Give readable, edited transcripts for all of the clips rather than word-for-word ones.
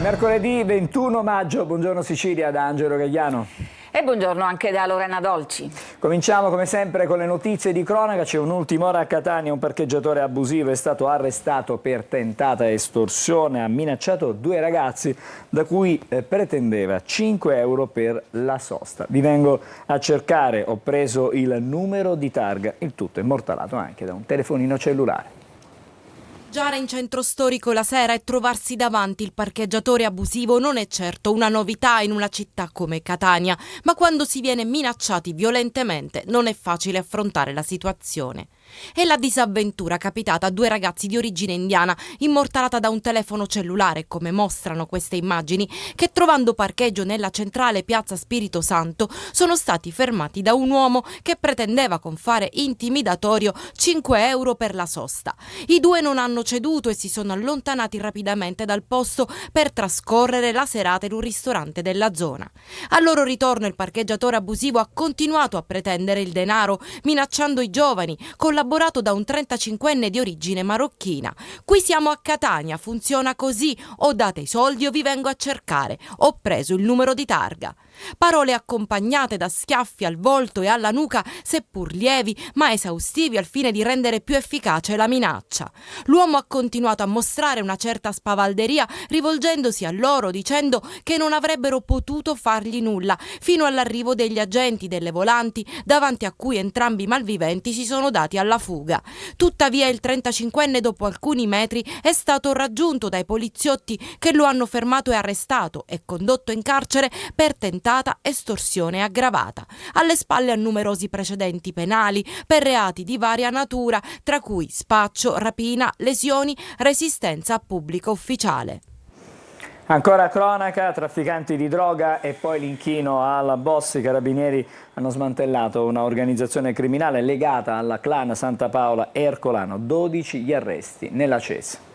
Mercoledì 21 maggio, buongiorno Sicilia da Angelo Gagliano. E buongiorno anche da Lorena Dolci. Cominciamo come sempre con le notizie di cronaca. C'è un'ultima ora a Catania, un parcheggiatore abusivo è stato arrestato per tentata estorsione, ha minacciato due ragazzi da cui pretendeva 5 euro per la sosta. Vi vengo a cercare, ho preso il numero di targa, il tutto immortalato anche da un telefonino cellulare. Mangiare in centro storico la sera e trovarsi davanti il parcheggiatore abusivo non è certo una novità in una città come Catania, ma quando si viene minacciati violentemente non è facile affrontare la situazione. È la disavventura capitata a due ragazzi di origine indiana, immortalata da un telefono cellulare, come mostrano queste immagini, che trovando parcheggio nella centrale piazza Spirito Santo sono stati fermati da un uomo che pretendeva con fare intimidatorio 5 euro per la sosta. I due non hanno ceduto e si sono allontanati rapidamente dal posto per trascorrere la serata in un ristorante della zona. Al loro ritorno il parcheggiatore abusivo ha continuato a pretendere il denaro, minacciando i giovani, collaborato da un 35enne di origine marocchina. Qui siamo a Catania, funziona così: o date i soldi o vi vengo a cercare, ho preso il numero di targa. Parole accompagnate da schiaffi al volto e alla nuca, seppur lievi ma esaustivi al fine di rendere più efficace la minaccia. L'uomo ha continuato a mostrare una certa spavalderia, rivolgendosi a loro dicendo che non avrebbero potuto fargli nulla, fino all'arrivo degli agenti delle volanti, davanti a cui entrambi i malviventi si sono dati alla fuga. Tuttavia il 35enne dopo alcuni metri è stato raggiunto dai poliziotti, che lo hanno fermato e arrestato e condotto in carcere per tentata estorsione aggravata. Alle spalle ha numerosi precedenti penali per reati di varia natura, tra cui spaccio, rapina, lesioni, resistenza a pubblico ufficiale. Ancora cronaca, trafficanti di droga e poi l'inchino alla boss. I carabinieri hanno smantellato una organizzazione criminale legata alla clan Santa Paola Ercolano. 12 gli arresti nella Cesa.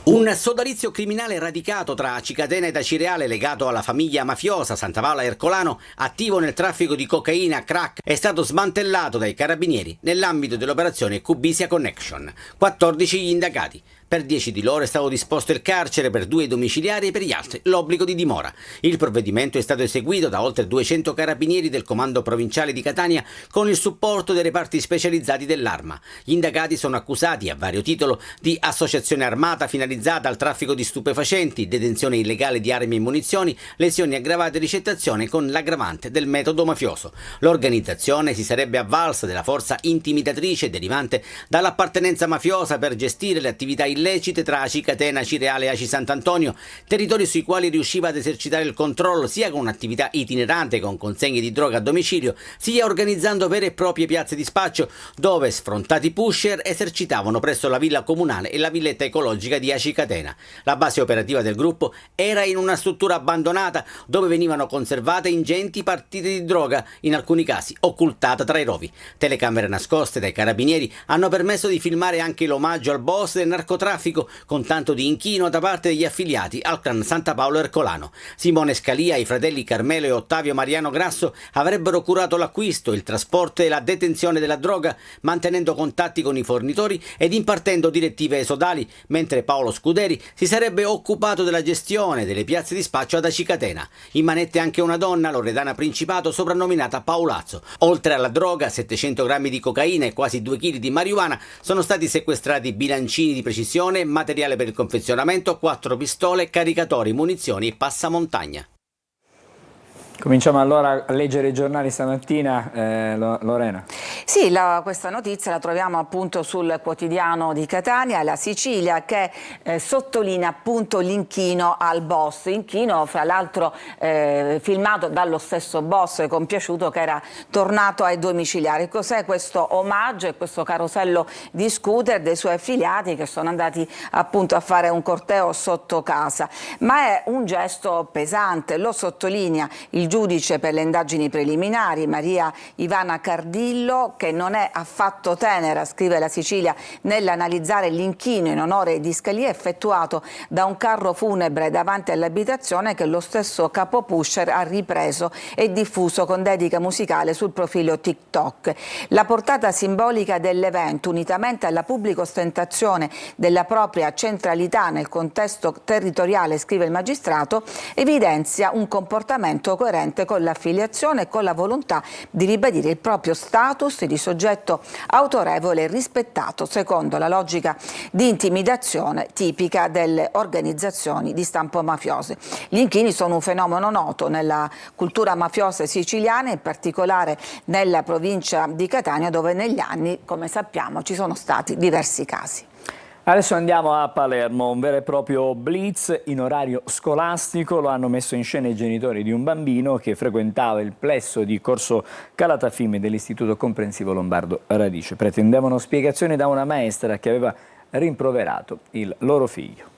Un sodalizio criminale radicato tra Aci Catena ed Aci Reale, legato alla famiglia mafiosa Santa Paola Ercolano, attivo nel traffico di cocaina crack, è stato smantellato dai carabinieri nell'ambito dell'operazione Cubisia Connection. 14 gli indagati. Per 10 di loro è stato disposto il carcere, per 2 domiciliari e per gli altri l'obbligo di dimora. Il provvedimento è stato eseguito da oltre 200 carabinieri del Comando Provinciale di Catania con il supporto dei reparti specializzati dell'Arma. Gli indagati sono accusati a vario titolo di associazione armata finalizzata al traffico di stupefacenti, detenzione illegale di armi e munizioni, lesioni aggravate e ricettazione con l'aggravante del metodo mafioso. L'organizzazione si sarebbe avvalsa della forza intimidatrice derivante dall'appartenenza mafiosa per gestire le attività illecite tra Aci Catena, Aci Reale e Aci Sant'Antonio, territori sui quali riusciva ad esercitare il controllo sia con un'attività itinerante con consegne di droga a domicilio, sia organizzando vere e proprie piazze di spaccio dove sfrontati pusher esercitavano presso la villa comunale e la villetta ecologica di Aci Catena. La base operativa del gruppo era in una struttura abbandonata dove venivano conservate ingenti partite di droga, in alcuni casi occultata tra i rovi. Telecamere nascoste dai carabinieri hanno permesso di filmare anche l'omaggio al boss del narcotraffico, con tanto di inchino da parte degli affiliati al clan Santa Paolo Ercolano. Simone Scalia e i fratelli Carmelo e Ottavio Mariano Grasso avrebbero curato l'acquisto, il trasporto e la detenzione della droga, mantenendo contatti con i fornitori ed impartendo direttive esodali, mentre Paolo Scuderi si sarebbe occupato della gestione delle piazze di spaccio ad Aci Catena. In manette anche una donna, Loredana Principato, soprannominata Paolazzo. Oltre alla droga, 700 grammi di cocaina e quasi 2 kg di marijuana, sono stati sequestrati bilancini di precisione, materiale per il confezionamento, 4 pistole, caricatori, munizioni e passamontagna. Cominciamo allora a leggere i giornali stamattina, Lorena. Sì, questa notizia la troviamo appunto sul quotidiano di Catania, La Sicilia, che sottolinea appunto l'inchino al boss. Inchino, fra l'altro, filmato dallo stesso boss compiaciuto, che era tornato ai domiciliari. Cos'è questo omaggio e questo carosello di scooter dei suoi affiliati che sono andati appunto a fare un corteo sotto casa? Ma è un gesto pesante, lo sottolinea il giudice per le indagini preliminari, Maria Ivana Cardillo, che non è affatto tenera, scrive La Sicilia, nell'analizzare l'inchino in onore di Scalia effettuato da un carro funebre davanti all'abitazione che lo stesso capo pusher ha ripreso e diffuso con dedica musicale sul profilo TikTok. La portata simbolica dell'evento, unitamente alla pubblica ostentazione della propria centralità nel contesto territoriale, scrive il magistrato, evidenzia un comportamento coerente con l'affiliazione e con la volontà di ribadire il proprio status di soggetto autorevole e rispettato, secondo la logica di intimidazione tipica delle organizzazioni di stampo mafiose. Gli inchini sono un fenomeno noto nella cultura mafiosa siciliana, in particolare nella provincia di Catania, dove negli anni, come sappiamo, ci sono stati diversi casi. Adesso andiamo a Palermo, un vero e proprio blitz in orario scolastico. Lo hanno messo in scena i genitori di un bambino che frequentava il plesso di Corso Calatafimi dell'Istituto Comprensivo Lombardo Radice. Pretendevano spiegazioni da una maestra che aveva rimproverato il loro figlio.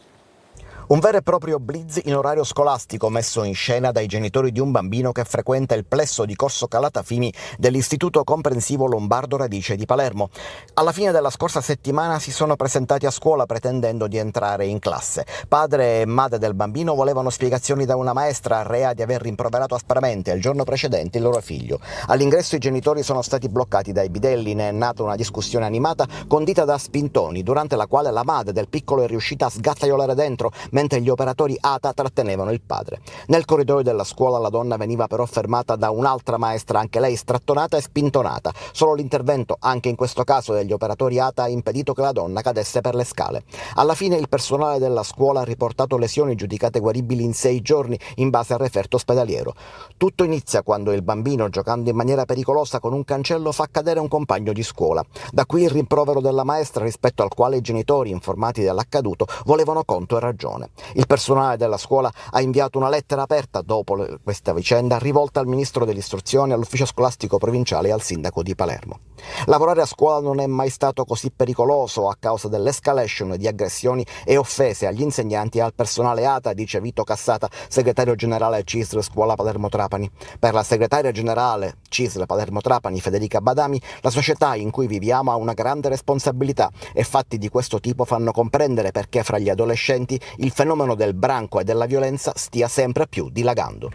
Un vero e proprio blitz in orario scolastico messo in scena dai genitori di un bambino che frequenta il plesso di Corso Calatafimi dell'Istituto Comprensivo Lombardo Radice di Palermo. Alla fine della scorsa settimana si sono presentati a scuola pretendendo di entrare in classe. Padre e madre del bambino volevano spiegazioni da una maestra rea di aver rimproverato aspramente il giorno precedente il loro figlio. All'ingresso i genitori sono stati bloccati dai bidelli, ne è nata una discussione animata condita da spintoni, durante la quale la madre del piccolo è riuscita a sgattaiolare dentro, mentre gli operatori ATA trattenevano il padre. Nel corridoio della scuola la donna veniva però fermata da un'altra maestra, anche lei strattonata e spintonata. Solo l'intervento, anche in questo caso degli operatori ATA, ha impedito che la donna cadesse per le scale. Alla fine il personale della scuola ha riportato lesioni giudicate guaribili in 6 giorni in base al referto ospedaliero. Tutto inizia quando il bambino, giocando in maniera pericolosa con un cancello, fa cadere un compagno di scuola. Da qui il rimprovero della maestra, rispetto al quale i genitori, informati dell'accaduto, volevano conto e ragione. Il personale della scuola ha inviato una lettera aperta dopo questa vicenda, rivolta al ministro dell'istruzione, all'ufficio scolastico provinciale e al sindaco di Palermo. Lavorare a scuola non è mai stato così pericoloso a causa dell'escalation di aggressioni e offese agli insegnanti e al personale ATA, dice Vito Cassata, segretario generale CISL Scuola Palermo Trapani. Per la segretaria generale CISL Palermo Trapani, Federica Badami, la società in cui viviamo ha una grande responsabilità e fatti di questo tipo fanno comprendere perché fra gli adolescenti il fenomeno del branco e della violenza stia sempre più dilagando.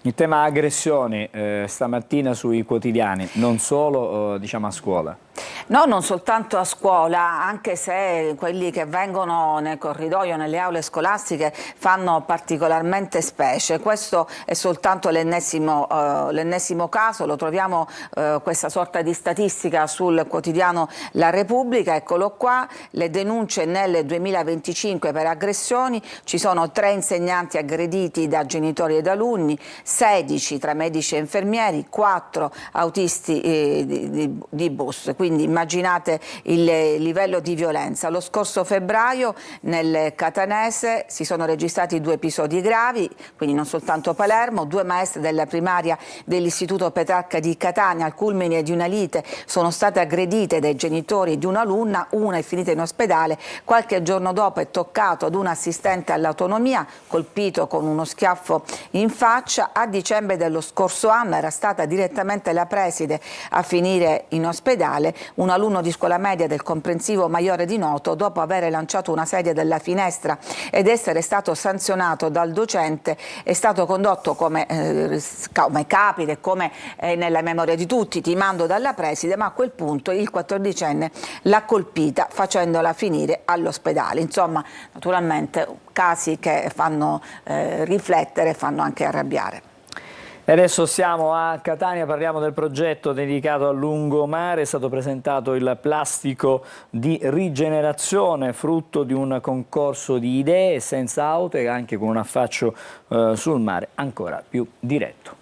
Il tema aggressioni stamattina sui quotidiani, non solo diciamo a scuola. No, non soltanto a scuola, anche se quelli che vengono nel corridoio, nelle aule scolastiche, fanno particolarmente specie. Questo è soltanto l'ennesimo caso, lo troviamo questa sorta di statistica sul quotidiano La Repubblica. Eccolo qua, le denunce nel 2025 per aggressioni: ci sono 3 insegnanti aggrediti da genitori ed alunni, 16 tra medici e infermieri, 4 autisti di bus. Quindi immaginate il livello di violenza. Lo scorso febbraio nel Catanese si sono registrati 2 episodi gravi, quindi non soltanto Palermo. 2 maestre della primaria dell'Istituto Petrarca di Catania, al culmine di una lite, sono state aggredite dai genitori di un'alunna. Una è finita in ospedale, qualche giorno dopo è toccato ad un assistente all'autonomia, colpito con uno schiaffo in faccia. A dicembre dello scorso anno era stata direttamente la preside a finire in ospedale. Un alunno di scuola media del comprensivo Maiore di Noto, dopo aver lanciato una sedia dalla finestra ed essere stato sanzionato dal docente, è stato condotto come capita e come nella memoria di tutti, timando dalla preside, ma a quel punto il 14enne l'ha colpita facendola finire all'ospedale. Insomma, naturalmente casi che fanno riflettere e fanno anche arrabbiare. E adesso siamo a Catania, parliamo del progetto dedicato al lungomare. È stato presentato il plastico di rigenerazione, frutto di un concorso di idee senza auto e anche con un affaccio sul mare ancora più diretto.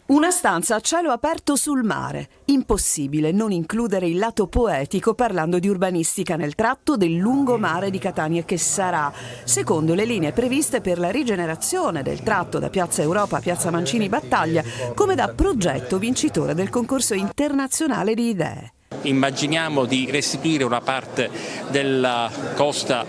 Una stanza a cielo aperto sul mare. Impossibile non includere il lato poetico parlando di urbanistica nel tratto del lungomare di Catania, che sarà, secondo le linee previste per la rigenerazione del tratto da Piazza Europa a Piazza Mancini Battaglia, come da progetto vincitore del concorso internazionale di idee. immaginiamo di restituire una parte della costa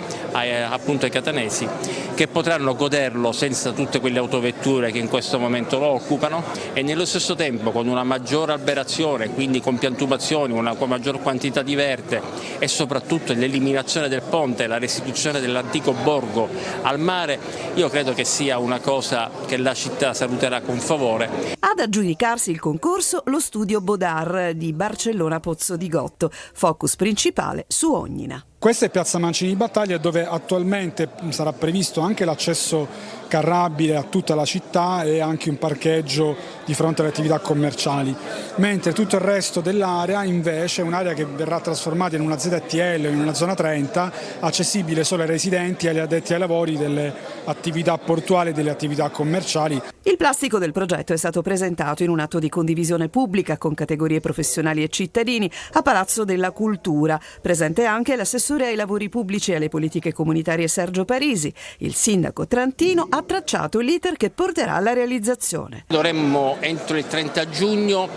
appunto ai catanesi, che potranno goderlo senza tutte quelle autovetture che in questo momento lo occupano, e nello stesso tempo con una maggiore alberazione, quindi con piantumazioni, una maggior quantità di verde e soprattutto l'eliminazione del ponte, la restituzione dell'antico borgo al mare, io credo che sia una cosa che la città saluterà con favore. Ad aggiudicarsi il concorso lo studio Bodar di Barcellona Pozzo di Gotto, focus principale su Ognina. Questa è Piazza Mancini di Battaglia, dove attualmente sarà previsto anche l'accesso carrabile a tutta la città e anche un parcheggio di fronte alle attività commerciali, mentre tutto il resto dell'area invece è un'area che verrà trasformata in una ZTL o in una zona 30, accessibile solo ai residenti e agli addetti ai lavori delle attività portuali e delle attività commerciali. Il plastico del progetto è stato presentato in un atto di condivisione pubblica con categorie professionali e cittadini a Palazzo della Cultura. Presente anche l'assessore ai lavori pubblici e alle politiche comunitarie Sergio Parisi. Il sindaco trentino ha tracciato l'iter che porterà alla realizzazione. Dovremmo entro il 30 giugno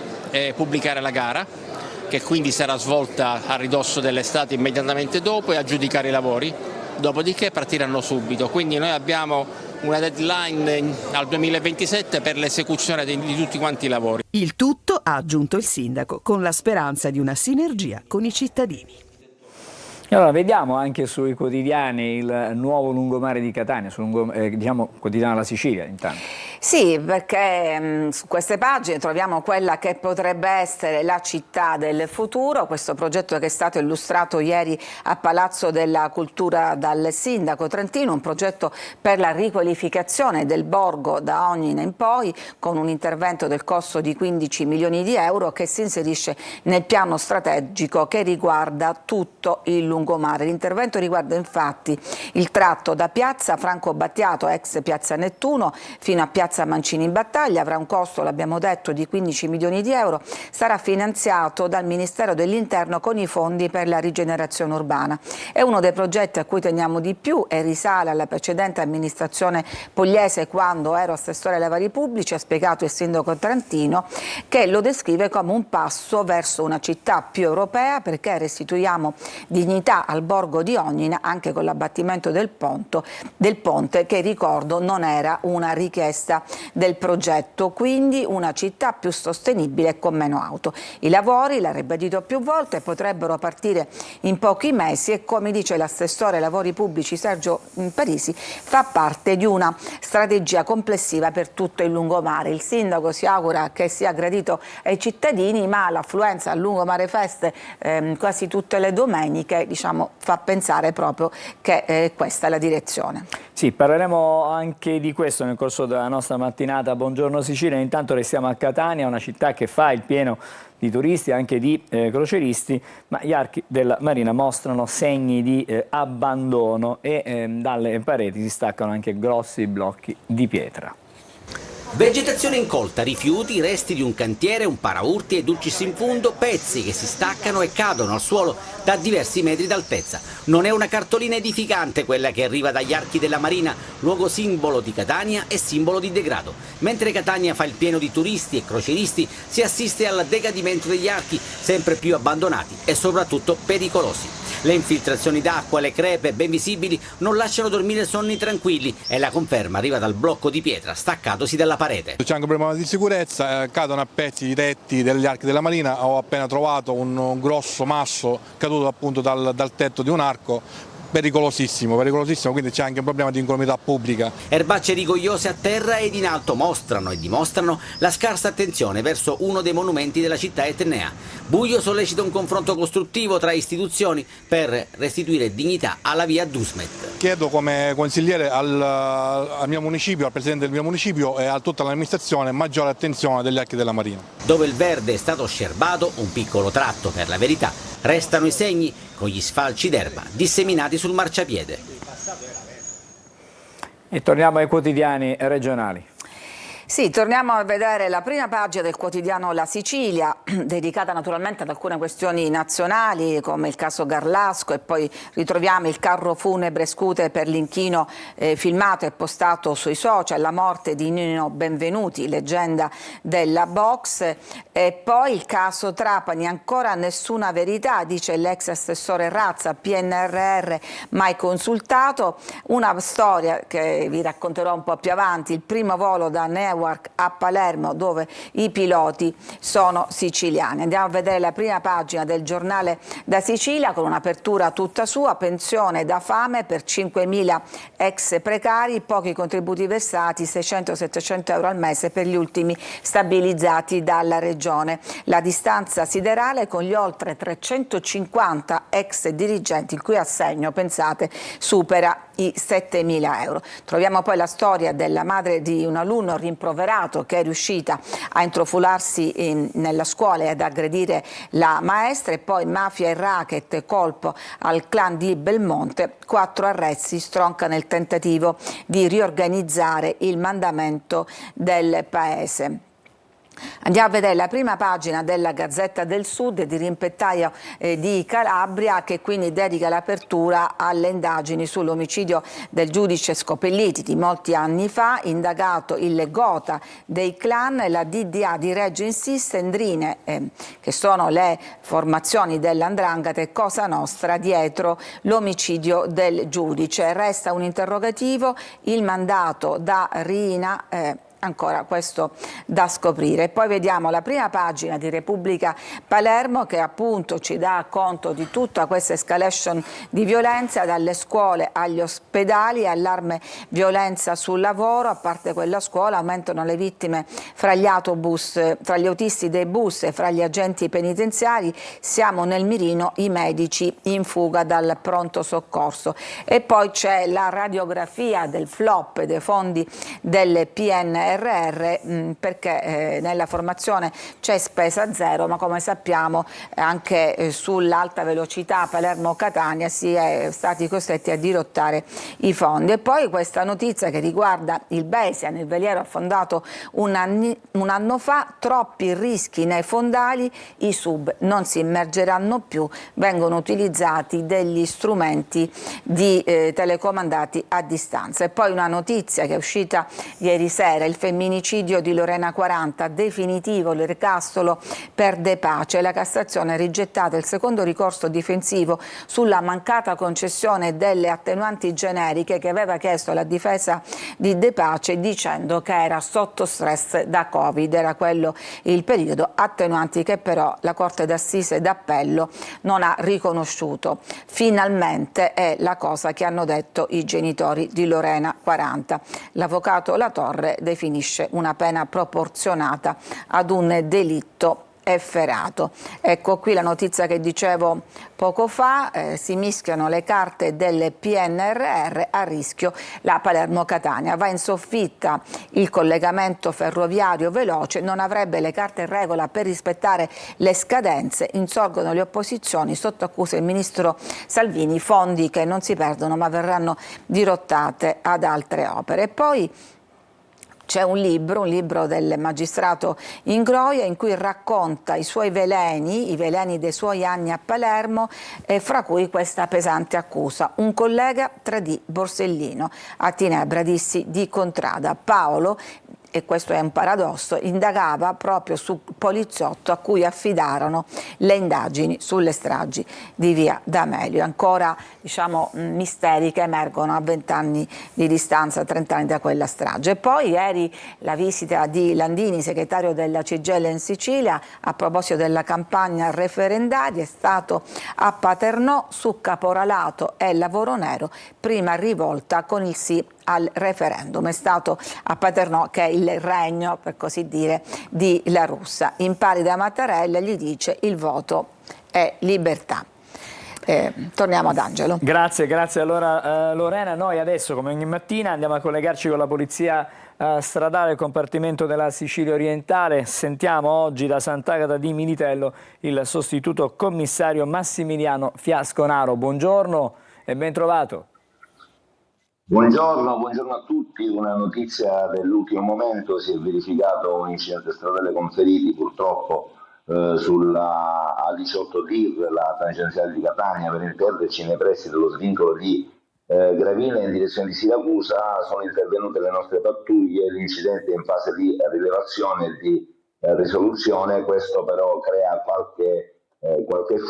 pubblicare la gara, che quindi sarà svolta a ridosso dell'estate immediatamente dopo, e aggiudicare i lavori, dopodiché partiranno subito. Quindi noi abbiamo una deadline al 2027 per l'esecuzione di tutti quanti i lavori. Il tutto, ha aggiunto il sindaco, con la speranza di una sinergia con i cittadini. Allora, vediamo anche sui quotidiani il nuovo lungomare di Catania, diciamo quotidiano della Sicilia intanto. Sì, perché su queste pagine troviamo quella che potrebbe essere la città del futuro, questo progetto che è stato illustrato ieri a Palazzo della Cultura dal sindaco trentino, un progetto per la riqualificazione del borgo da Ognina in poi, con un intervento del costo di 15 milioni di euro che si inserisce nel piano strategico che riguarda tutto il lungomare. L'intervento riguarda infatti il tratto da piazza Franco Battiato, ex piazza Nettuno, fino a piazza Mancini in Battaglia, avrà un costo, l'abbiamo detto, di 15 milioni di euro, sarà finanziato dal Ministero dell'Interno con i fondi per la rigenerazione urbana. È uno dei progetti a cui teniamo di più e risale alla precedente amministrazione pugliese, quando ero assessore ai lavori pubblici. Ha spiegato il sindaco trentino che lo descrive come un passo verso una città più europea, perché restituiamo dignità al borgo di Ognina anche con l'abbattimento del ponte che, ricordo, non era una richiesta del progetto, quindi una città più sostenibile e con meno auto. I lavori, l'ha ribadito più volte, potrebbero partire in pochi mesi e, come dice l'assessore ai lavori pubblici Sergio Parisi, fa parte di una strategia complessiva per tutto il lungomare. Il sindaco si augura che sia gradito ai cittadini, ma l'affluenza al Lungomare Feste quasi tutte le domeniche, diciamo, fa pensare proprio che questa è la direzione. Sì, parleremo anche di questo nel corso della nostra mattinata. Buongiorno Sicilia, intanto restiamo a Catania, una città che fa il pieno di turisti, anche di croceristi, ma gli archi della Marina mostrano segni di abbandono e dalle pareti si staccano anche grossi blocchi di pietra. Vegetazione incolta, rifiuti, resti di un cantiere, un paraurti e dulcis in fundo, pezzi che si staccano e cadono al suolo da diversi metri d'altezza. Non è una cartolina edificante quella che arriva dagli archi della Marina, luogo simbolo di Catania e simbolo di degrado. Mentre Catania fa il pieno di turisti e croceristi, si assiste al decadimento degli archi, sempre più abbandonati e soprattutto pericolosi. Le infiltrazioni d'acqua e le crepe ben visibili non lasciano dormire sonni tranquilli e la conferma arriva dal blocco di pietra staccatosi dalla parete. C'è anche un problema di sicurezza, cadono a pezzi i tetti degli archi della Marina. Ho appena trovato un grosso masso caduto appunto dal tetto di un arco. Pericolosissimo, quindi c'è anche un problema di incolumità pubblica. Erbacce rigogliose a terra ed in alto mostrano e dimostrano la scarsa attenzione verso uno dei monumenti della città etnea. Buio sollecita un confronto costruttivo tra istituzioni per restituire dignità alla via Dusmet. Chiedo come consigliere al mio municipio, al presidente del mio municipio e a tutta l'amministrazione maggiore attenzione degli archi della Marina. Dove il verde è stato scerbato, un piccolo tratto per la verità, restano i segni con gli sfalci d'erba disseminati sul marciapiede. E torniamo ai quotidiani regionali. Sì, torniamo a vedere la prima pagina del quotidiano La Sicilia, dedicata naturalmente ad alcune questioni nazionali come il caso Garlasco, e poi ritroviamo il carro funebre scooter per l'inchino filmato e postato sui social, la morte di Nino Benvenuti, leggenda della box, e poi il caso Trapani, ancora nessuna verità, dice l'ex assessore Razza, PNRR mai consultato, una storia che vi racconterò un po' più avanti, il primo volo da Newark a Palermo dove i piloti sono siciliani. Andiamo a vedere la prima pagina del giornale da Sicilia con un'apertura tutta sua: pensione da fame per 5.000 ex precari, pochi contributi versati, 600-700 euro al mese per gli ultimi stabilizzati dalla regione. La distanza siderale con gli oltre 350 ex dirigenti il cui assegno, pensate, supera i 7.000 euro. Troviamo poi la storia della madre di un alunno rimproverato che è riuscita a intrufolarsi nella scuola e ad aggredire la maestra, e poi mafia e racket, colpo al clan di Belmonte, 4 arresti, stronca nel tentativo di riorganizzare il mandamento del paese. Andiamo a vedere la prima pagina della Gazzetta del Sud di Rimpettaio di Calabria, che quindi dedica l'apertura alle indagini sull'omicidio del giudice Scopelliti di molti anni fa, indagato il Gota dei clan. La DDA di Reggio insiste, Ndrine, che sono le formazioni dell''ndrangheta e Cosa Nostra dietro l'omicidio del giudice. Resta un interrogativo, il mandato da Riina, ancora questo da scoprire. E poi vediamo la prima pagina di Repubblica Palermo, che appunto ci dà conto di tutta questa escalation di violenza, dalle scuole agli ospedali, allarme violenza sul lavoro. A parte quella scuola, aumentano le vittime fra gli autobus, tra gli autisti dei bus e fra gli agenti penitenziari. Siamo nel mirino i medici in fuga dal pronto soccorso. E poi c'è la radiografia del flop dei fondi del PNRR, perché nella formazione c'è spesa zero, ma come sappiamo anche sull'alta velocità Palermo-Catania si è stati costretti a dirottare i fondi. E poi questa notizia che riguarda il Besian, il veliero affondato un anno fa, troppi rischi nei fondali, i sub non si immergeranno più, vengono utilizzati degli strumenti di telecomandati a distanza. E poi una notizia che è uscita ieri sera, il femminicidio di Lorena 40, definitivo l'ergastolo per De Pace. La Cassazione ha rigettato il secondo ricorso difensivo sulla mancata concessione delle attenuanti generiche che aveva chiesto la difesa di De Pace, dicendo che era sotto stress da Covid, era quello il periodo, attenuanti che però la Corte d'Assise d'Appello non ha riconosciuto. Finalmente è la cosa che hanno detto i genitori di Lorena 40. L'avvocato Latorre definisce una pena proporzionata ad un delitto efferato. Ecco qui la notizia che dicevo poco fa, si mischiano le carte del PNRR, a rischio la Palermo-Catania. Va in soffitta il collegamento ferroviario veloce, non avrebbe le carte in regola per rispettare le scadenze, insorgono le opposizioni, sotto accusa il ministro Salvini, fondi che non si perdono ma verranno dirottate ad altre opere. E poi c'è un libro del magistrato Ingroia, in cui racconta i suoi veleni, i veleni dei suoi anni a Palermo, fra cui questa pesante accusa. Un collega tradì Borsellino, a Tinebra dissi di Contrada. Paolo, e questo è un paradosso, indagava proprio su poliziotto a cui affidarono le indagini sulle stragi di via D'Amelio. Ancora, diciamo, misteri che emergono a 20 anni di distanza, 30 anni da quella strage. E poi ieri la visita di Landini, segretario della CGIL in Sicilia, a proposito della campagna referendaria, è stato a Paternò su caporalato e lavoro nero, prima rivolta con il sì al referendum. È stato a Paternò, che è il regno, per così dire, di La Russa. Impari da Mattarella, gli dice: il voto è libertà. Torniamo ad Angelo. Grazie allora Lorena. Noi adesso, come ogni mattina, andiamo a collegarci con la polizia stradale, il compartimento della Sicilia orientale. Sentiamo oggi da Sant'Agata di Militello il sostituto commissario Massimiliano Fiasconaro. Buongiorno e ben trovato. Buongiorno a tutti. Una notizia dell'ultimo momento: si è verificato un incidente stradale con feriti purtroppo sulla A18 TIR, la tangenziale di Catania, per intenderci nei pressi dello svincolo di Gravina in direzione di Siracusa. Sono intervenute le nostre pattuglie, l'incidente è in fase di rilevazione e di risoluzione. Questo però crea qualche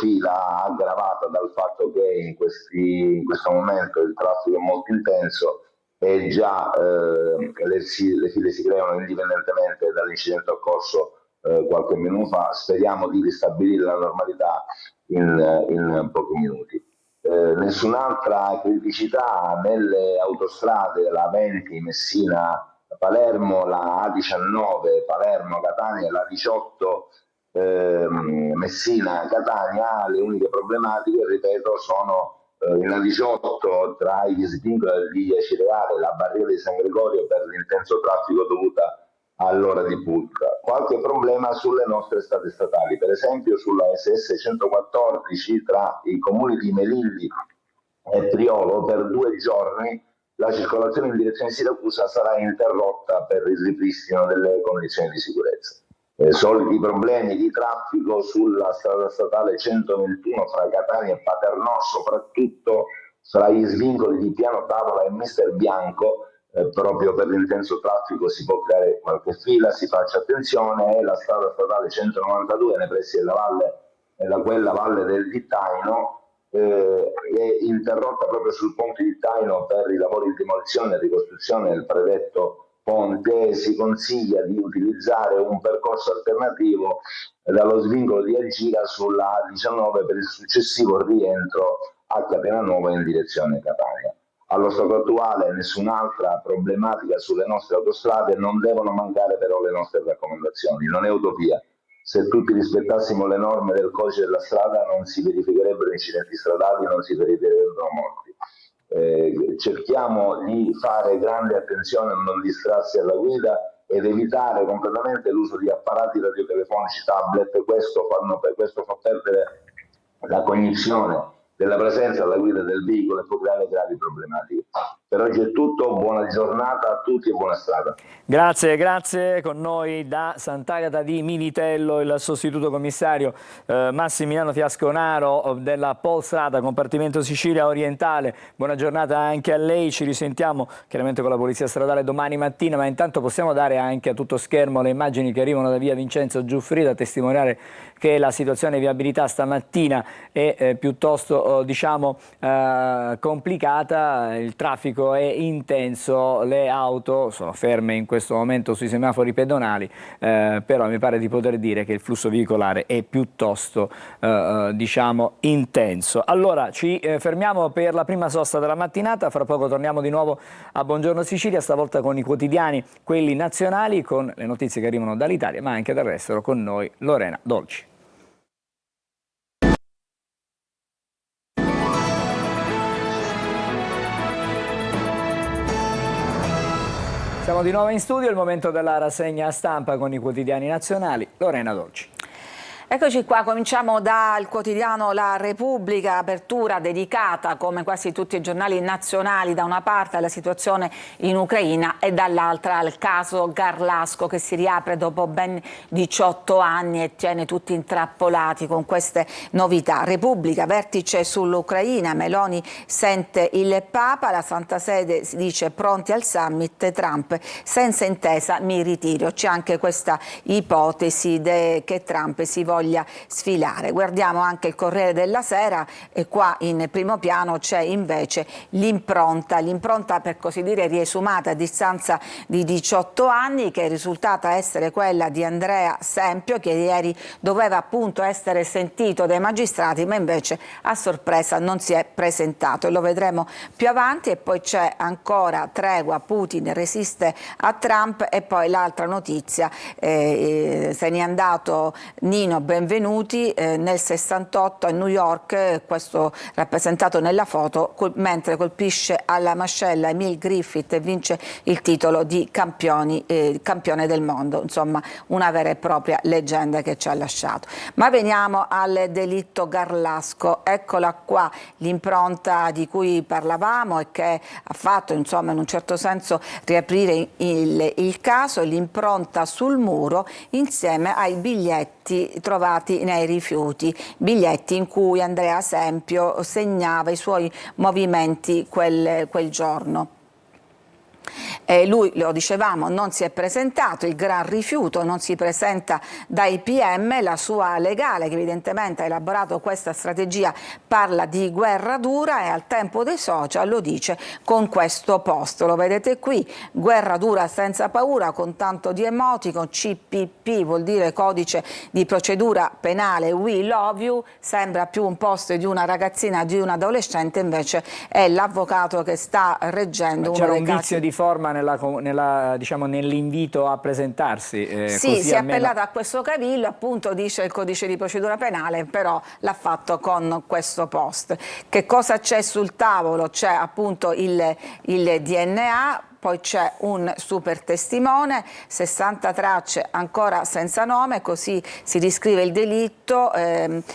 fila aggravata dal fatto che in questo momento il traffico è molto intenso e già le file si creano indipendentemente dall'incidente occorso qualche minuto fa. Speriamo di ristabilire la normalità in pochi minuti. Nessun'altra criticità nelle autostrade, la 20 Messina-Palermo, la A19 Palermo-Catania, la 18 Messina-Catania. Le uniche problematiche, ripeto, sono in A18 tra i distinguo di Cireale e la barriera di San Gregorio per l'intenso traffico dovuta all'ora di punta. Qualche problema sulle nostre strade statali, per esempio sulla SS 114 tra i comuni di Melilli e Priolo per 2 giorni la circolazione in direzione Siracusa sarà interrotta per il ripristino delle condizioni di sicurezza. Soliti problemi di traffico sulla strada statale 121 fra Catania e Paternò, soprattutto fra gli svincoli di Piano Tavola e Mister Bianco. Proprio per l'intenso traffico si può creare qualche fila, si faccia attenzione. E la strada statale 192 nei pressi della valle, quella valle del Dittaino, è interrotta proprio sul ponte di Dittaino per i lavori di demolizione e ricostruzione del predetto ponte. Si consiglia di utilizzare un percorso alternativo dallo svincolo di Agira sulla A19 per il successivo rientro a Catenanuova in direzione Catania. Allo stato attuale nessun'altra problematica sulle nostre autostrade. Non devono mancare però le nostre raccomandazioni, non è utopia. Se tutti rispettassimo le norme del codice della strada non si verificherebbero incidenti stradali, non si verificherebbero morti. Cerchiamo di fare grande attenzione a non distrarsi alla guida ed evitare completamente l'uso di apparati radiotelefonici, tablet. Questo fa perdere la cognizione della presenza alla guida del veicolo e può creare gravi problematiche. Per oggi è tutto, buona giornata a tutti e buona strada. Grazie. Con noi da Sant'Agata di Militello il sostituto commissario Massimiliano Fiasconaro della Polstrada, compartimento Sicilia orientale. Buona giornata anche a lei, ci risentiamo chiaramente con la Polizia Stradale domani mattina, ma intanto possiamo dare anche a tutto schermo le immagini che arrivano da via Vincenzo Giuffrida a testimoniare che la situazione di viabilità stamattina è piuttosto complicata, il traffico è intenso, le auto sono ferme in questo momento sui semafori pedonali, però mi pare di poter dire che il flusso veicolare è piuttosto intenso. Allora ci fermiamo per la prima sosta della mattinata, fra poco torniamo di nuovo a Buongiorno Sicilia, stavolta con i quotidiani, quelli nazionali, con le notizie che arrivano dall'Italia ma anche dall'estero. Con noi Lorena Dolci. Siamo di nuovo in studio, è il momento della rassegna stampa con i quotidiani nazionali. Lorena Dolci. Eccoci qua, cominciamo dal quotidiano La Repubblica, apertura dedicata, come quasi tutti i giornali nazionali, da una parte alla situazione in Ucraina e dall'altra al caso Garlasco, che si riapre dopo ben 18 anni e tiene tutti intrappolati con queste novità. Repubblica, vertice sull'Ucraina, Meloni sente il Papa, la Santa Sede si dice pronti al summit, Trump senza intesa mi ritiro. C'è anche questa ipotesi che Trump si voglia sfilare. Guardiamo anche il Corriere della Sera e qua in primo piano c'è invece l'impronta per così dire riesumata a distanza di 18 anni, che è risultata essere quella di Andrea Sempio, che ieri doveva appunto essere sentito dai magistrati ma invece a sorpresa non si è presentato, e lo vedremo più avanti. E poi c'è ancora tregua, Putin resiste a Trump, e poi l'altra notizia, se n'è andato Nino benvenuti nel 68 a New York, questo rappresentato nella foto, mentre colpisce alla mascella Emile Griffith e vince il titolo di campione del mondo. Insomma, una vera e propria leggenda che ci ha lasciato. Ma veniamo al delitto Garlasco. Eccola qua l'impronta di cui parlavamo e che ha fatto, insomma, in un certo senso riaprire il caso, l'impronta sul muro insieme ai biglietti trovati nei rifiuti, biglietti in cui Andrea Sempio segnava i suoi movimenti quel giorno. Lui, lo dicevamo, non si è presentato, il gran rifiuto, non si presenta dai PM, la sua legale che evidentemente ha elaborato questa strategia parla di guerra dura e al tempo dei social lo dice con questo post, lo vedete qui, guerra dura senza paura con tanto di emoticon, CPP vuol dire codice di procedura penale, we love you, sembra più un post di una ragazzina, di un adolescente, invece è l'avvocato che sta reggendo uno dei casi. Di forma diciamo, nell'invito a presentarsi. Sì, così si è almeno... appellato a questo cavillo, appunto dice il codice di procedura penale, però l'ha fatto con questo post. Che cosa c'è sul tavolo? C'è appunto il DNA, poi c'è un super testimone, 60 tracce ancora senza nome, così si riscrive il delitto.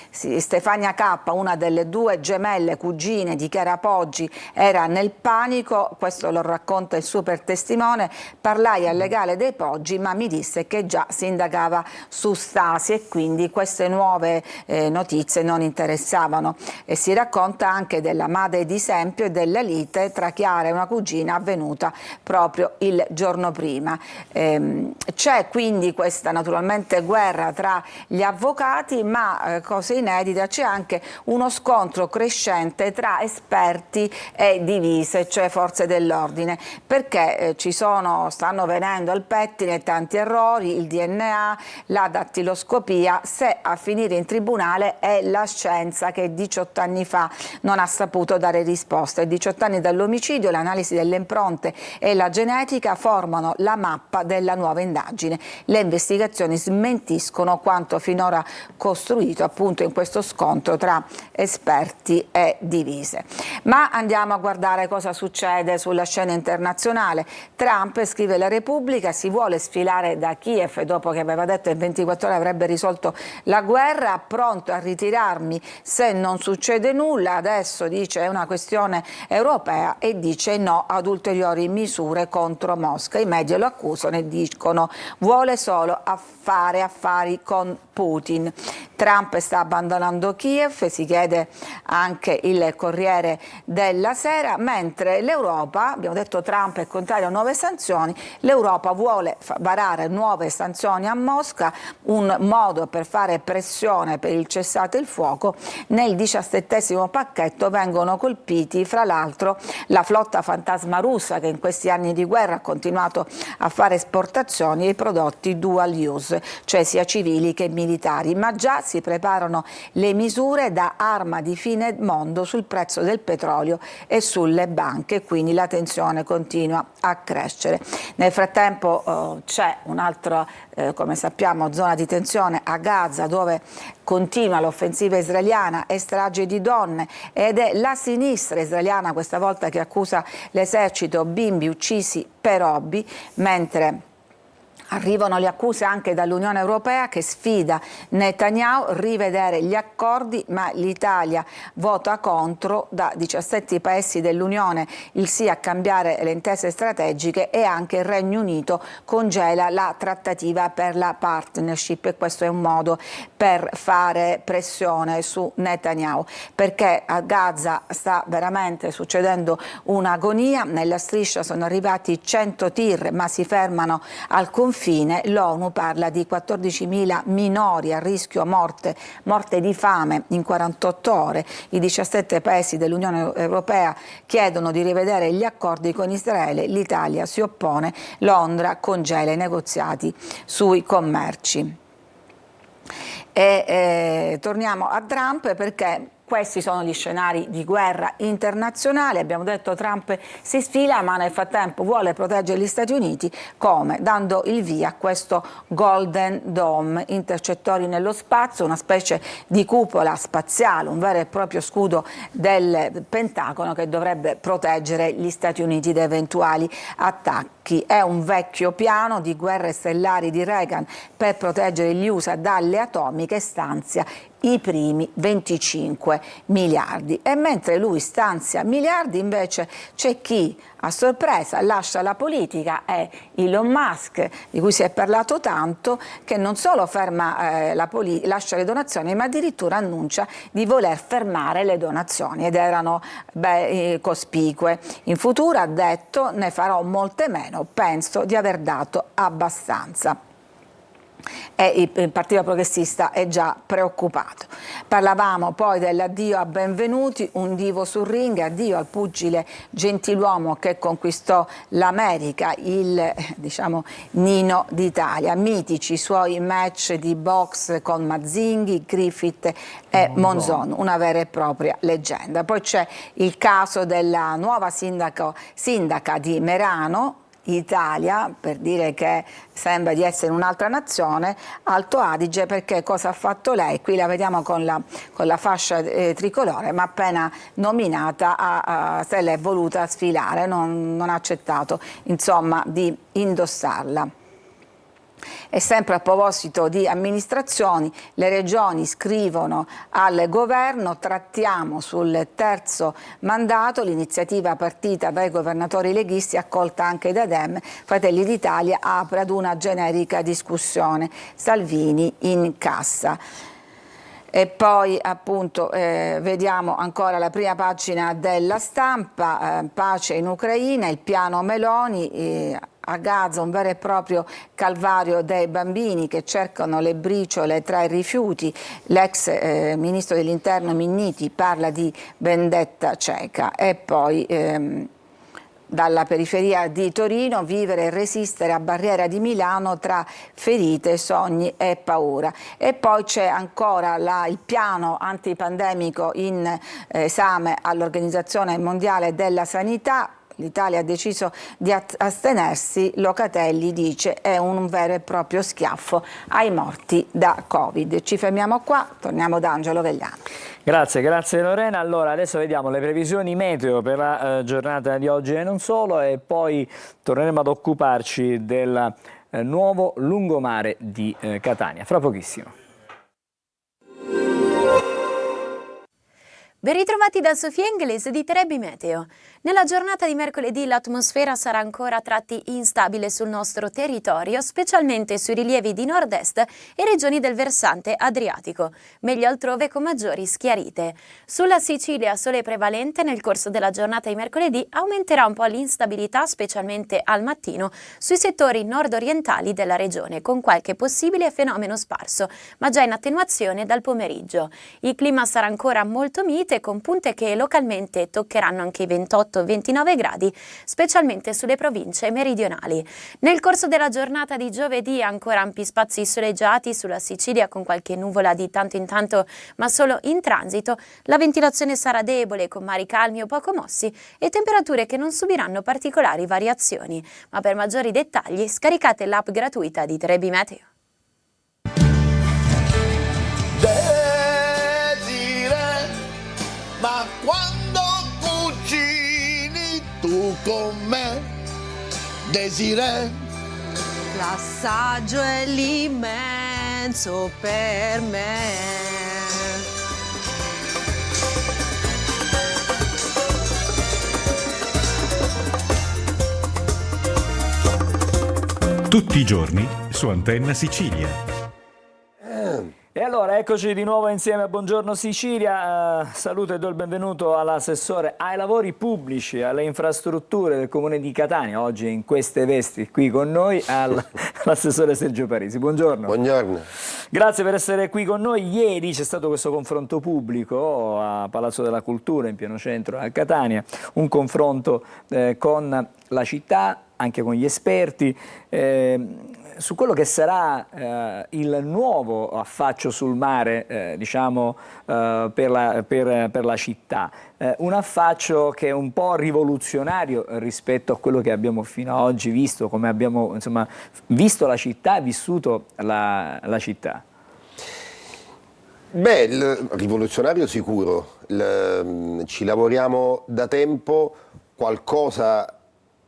Stefania K, una delle due gemelle cugine di Chiara Poggi, era nel panico, questo lo racconta il super testimone, parlai al legale dei Poggi ma mi disse che già si indagava su Stasi e quindi queste nuove notizie non interessavano. E si racconta anche della madre di Sempio e della lite tra Chiara e una cugina avvenuta proprio il giorno prima. C'è quindi questa naturalmente guerra tra gli avvocati, ma cosa inedita, c'è anche uno scontro crescente tra esperti e divise, cioè forze dell'ordine, perché stanno venendo al pettine tanti errori, il DNA, la dattiloscopia, se a finire in tribunale è la scienza che 18 anni fa non ha saputo dare risposte. 18 anni dall'omicidio, l'analisi delle impronte e la genetica formano la mappa della nuova indagine. Le investigazioni smentiscono quanto finora costruito appunto in questo scontro tra esperti e divise. Ma andiamo a guardare cosa succede sulla scena internazionale. Trump, scrive la Repubblica, si vuole sfilare da Kiev dopo che aveva detto che in 24 ore avrebbe risolto la guerra, pronto a ritirarmi se non succede nulla. Adesso dice è una questione europea e dice no ad ulteriori misure contro Mosca. I media lo accusano e dicono vuole solo fare affari con Putin. Trump sta abbandonando Kiev, si chiede anche il Corriere della Sera, mentre l'Europa, abbiamo detto Trump è contrario a nuove sanzioni, l'Europa vuole varare nuove sanzioni a Mosca, un modo per fare pressione per il cessate il fuoco. Nel 17° pacchetto vengono colpiti fra l'altro la flotta fantasma russa che in questi anni di guerra ha continuato a fare esportazioni di prodotti dual use, cioè sia civili che militari, ma già si preparano le misure da arma di fine mondo sul prezzo del petrolio e sulle banche, quindi la tensione continua a crescere. Nel frattempo c'è un'altra, come sappiamo, zona di tensione a Gaza, dove continua l'offensiva israeliana e strage di donne, ed è la sinistra israeliana questa volta che accusa l'esercito, bimbi uccisi per hobby, mentre arrivano le accuse anche dall'Unione Europea che sfida Netanyahu a rivedere gli accordi, ma l'Italia vota contro. Da 17 paesi dell'Unione il sì a cambiare le intese strategiche, e anche il Regno Unito congela la trattativa per la partnership, e questo è un modo per fare pressione su Netanyahu, perché a Gaza sta veramente succedendo un'agonia. Nella striscia sono arrivati 100 tir, ma si fermano al confine. L'ONU parla di 14.000 minori a rischio morte di fame in 48 ore. I 17 paesi dell'Unione Europea chiedono di rivedere gli accordi con Israele, l'Italia si oppone, Londra congela i negoziati sui commerci. Torniamo a Trump, perché Questi sono gli scenari di guerra internazionale. Abbiamo detto Trump si sfila, ma nel frattempo vuole proteggere gli Stati Uniti. Come? Dando il via a questo Golden Dome, intercettori nello spazio, una specie di cupola spaziale, un vero e proprio scudo del Pentagono che dovrebbe proteggere gli Stati Uniti da eventuali attacchi. È un vecchio piano di guerre stellari di Reagan per proteggere gli USA dalle atomiche, stanzia i primi 25 miliardi. E mentre lui stanzia miliardi, invece c'è chi a sorpresa lascia la politica, è Elon Musk, di cui si è parlato tanto, che non solo ferma lascia le donazioni, ma addirittura annuncia di voler fermare le donazioni, ed erano cospicue. In futuro ha detto: ne farò molte meno, penso di aver dato abbastanza. E il Partito Progressista è già preoccupato. Parlavamo poi dell'addio a Benvenuti, un divo sul ring, addio al pugile gentiluomo che conquistò l'America, il Nino d'Italia. Mitici i suoi match di box con Mazzinghi, Griffith e Monzon, una vera e propria leggenda. Poi c'è il caso della nuova sindaca di Merano, Italia, per dire che sembra di essere un'altra nazione, Alto Adige, perché cosa ha fatto lei? Qui la vediamo con la fascia tricolore, ma appena nominata se l'è voluta sfilare, non ha accettato insomma di indossarla. E sempre a proposito di amministrazioni, le regioni scrivono al governo: trattiamo sul terzo mandato, l'iniziativa partita dai governatori leghisti, accolta anche da Dem. Fratelli d'Italia apre ad una generica discussione, Salvini in cassa. E poi appunto vediamo ancora la prima pagina della Stampa, pace in Ucraina, il piano Meloni, a Gaza un vero e proprio calvario dei bambini che cercano le briciole tra i rifiuti. L'ex ministro dell'Interno Minniti parla di vendetta cieca. E poi dalla periferia di Torino, vivere e resistere a Barriera di Milano tra ferite, sogni e paura. E poi c'è ancora il piano antipandemico in esame all'Organizzazione Mondiale della Sanità. L'Italia ha deciso di astenersi, Locatelli dice è un vero e proprio schiaffo ai morti da Covid. Ci fermiamo qua, torniamo da Angelo Vegliano. Grazie Lorena. Allora adesso vediamo le previsioni meteo per la giornata di oggi e non solo, e poi torneremo ad occuparci del nuovo lungomare di Catania, fra pochissimo. Ben ritrovati da Sofia Inglese di Trebi Meteo. Nella giornata di mercoledì l'atmosfera sarà ancora a tratti instabile sul nostro territorio, specialmente sui rilievi di nord-est e regioni del versante adriatico, meglio altrove con maggiori schiarite. Sulla Sicilia sole prevalente, nel corso della giornata di mercoledì aumenterà un po' l'instabilità, specialmente al mattino, sui settori nord-orientali della regione, con qualche possibile fenomeno sparso, ma già in attenuazione dal pomeriggio. Il clima sarà ancora molto mite, con punte che localmente toccheranno anche i 28-29 gradi, specialmente sulle province meridionali. Nel corso della giornata di giovedì ancora ampi spazi soleggiati sulla Sicilia, con qualche nuvola di tanto in tanto, ma solo in transito. La ventilazione sarà debole, con mari calmi o poco mossi e temperature che non subiranno particolari variazioni. Ma per maggiori dettagli scaricate l'app gratuita di Trebi Meteo. Ma quando cucini tu con me, Desiree, l'assaggio è l'immenso per me. Tutti i giorni su Antenna Sicilia. E allora eccoci di nuovo insieme a Buongiorno Sicilia. Saluto e do il benvenuto all'assessore ai lavori pubblici, alle infrastrutture del Comune di Catania, oggi in queste vesti qui con noi, all'assessore Sergio Parisi. Buongiorno. Buongiorno. Grazie per essere qui con noi. Ieri c'è stato questo confronto pubblico a Palazzo della Cultura, in pieno centro a Catania, un confronto con la città, anche con gli esperti. su quello che sarà il nuovo affaccio sul mare, diciamo, per la città. Un affaccio che è un po' rivoluzionario rispetto a quello che abbiamo fino ad oggi visto, come abbiamo insomma, visto la città e vissuto la città. Beh, rivoluzionario sicuro, ci lavoriamo da tempo, qualcosa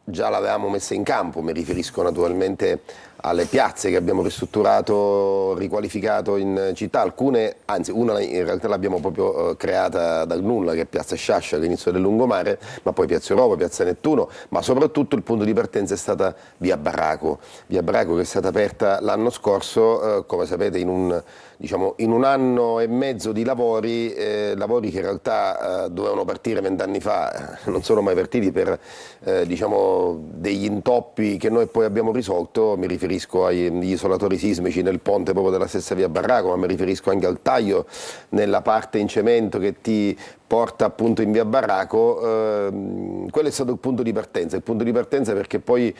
già l'avevamo messa in campo, mi riferisco naturalmente alle piazze che abbiamo ristrutturato, riqualificato in città, alcune, anzi una in realtà l'abbiamo proprio creata dal nulla, che è Piazza Sciascia all'inizio del lungomare, ma poi Piazza Europa, Piazza Nettuno, ma soprattutto il punto di partenza è stata Via Barraco che è stata aperta l'anno scorso, come sapete in un anno e mezzo di lavori che in realtà dovevano partire 20 anni fa, non sono mai partiti per degli intoppi che noi poi abbiamo risolto. Mi riferisco agli isolatori sismici nel ponte proprio della stessa Via Barraco, ma mi riferisco anche al taglio nella parte in cemento che ti porta appunto in Via Barraco. Quello è stato il punto di partenza perché poi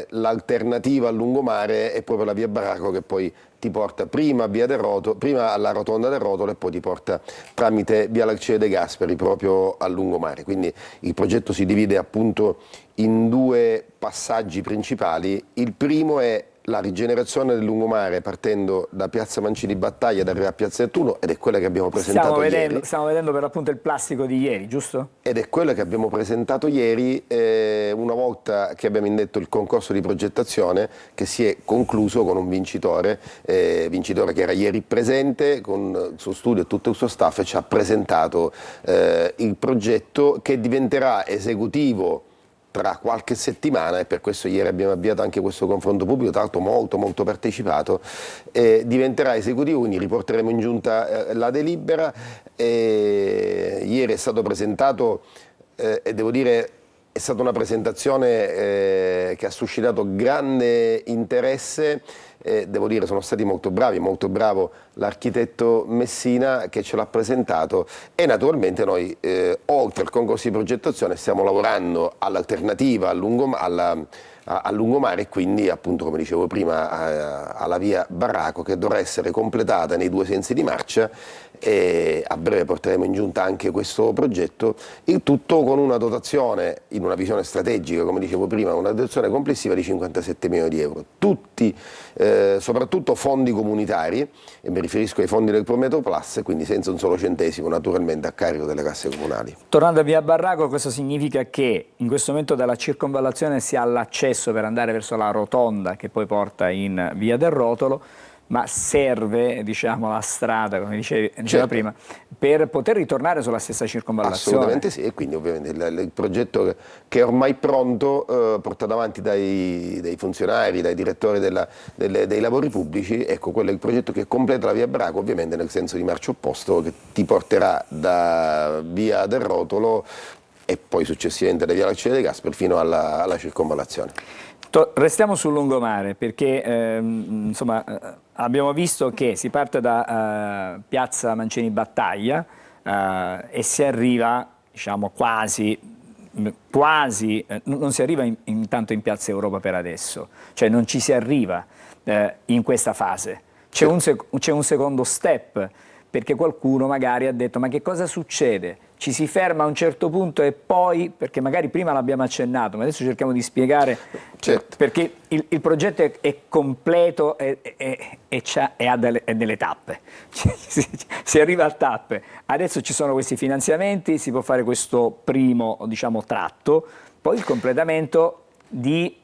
l'alternativa al lungomare è proprio la Via Barraco, che poi ti porta prima alla rotonda del Rotolo e poi ti porta tramite Via Alcide De Gasperi proprio al lungomare. Quindi il progetto si divide appunto in 2 passaggi principali. Il primo è la rigenerazione del lungomare partendo da Piazza Mancini Battaglia ed arriva a Piazza Nettuno, ed è quella che abbiamo presentato ieri. Stiamo vedendo per l'appunto il plastico di ieri, giusto? Ed è quella che abbiamo presentato ieri, una volta che abbiamo indetto il concorso di progettazione, che si è concluso con un vincitore che era ieri presente con il suo studio e tutto il suo staff, e ci ha presentato il progetto, che diventerà esecutivo tra qualche settimana, e per questo ieri abbiamo avviato anche questo confronto pubblico, tra l'altro molto partecipato, diventerà esecutivo, quindi riporteremo in giunta la delibera. Ieri è stato presentato, e devo dire è stata una presentazione che ha suscitato grande interesse. Devo dire sono stati molto bravo l'architetto Messina che ce l'ha presentato, e naturalmente noi oltre al concorso di progettazione stiamo lavorando all'alternativa al lungomare, e quindi appunto, come dicevo prima, alla Via Barraco, che dovrà essere completata nei 2 sensi di marcia, e a breve porteremo in giunta anche questo progetto, il tutto con una dotazione, in una visione strategica, come dicevo prima, una dotazione complessiva di 57 milioni di euro, tutti soprattutto fondi comunitari, e mi riferisco ai fondi del Prometeo Plus, quindi senza un solo centesimo naturalmente a carico delle casse comunali. Tornando a Via Barraco, questo significa che in questo momento dalla circonvallazione si ha l'accesso per andare verso la rotonda che poi porta in Via del Rotolo, ma serve, diciamo, la strada, come diceva prima, per poter ritornare sulla stessa circonvallazione. Assolutamente sì, e quindi ovviamente il progetto che è ormai pronto, portato avanti dai funzionari, dai direttori dei lavori pubblici, ecco, quello è il progetto che completa la Via Barraco, ovviamente nel senso di marcia opposto, che ti porterà da Via del Rotolo e poi successivamente da Via Alcide De Gasperi fino alla circonvallazione. Restiamo sul lungomare, perché insomma, abbiamo visto che si parte da Piazza Mancini Battaglia e si arriva, diciamo, quasi, non si arriva intanto in Piazza Europa per adesso, cioè non ci si arriva in questa fase. C'è un secondo step, perché qualcuno magari ha detto: ma che cosa succede? Ci si ferma a un certo punto e poi, perché magari prima l'abbiamo accennato, ma adesso cerchiamo di spiegare, perché il progetto è completo e ha delle tappe, si arriva a tappe. Adesso ci sono questi finanziamenti, si può fare questo primo, diciamo, tratto, poi il completamento di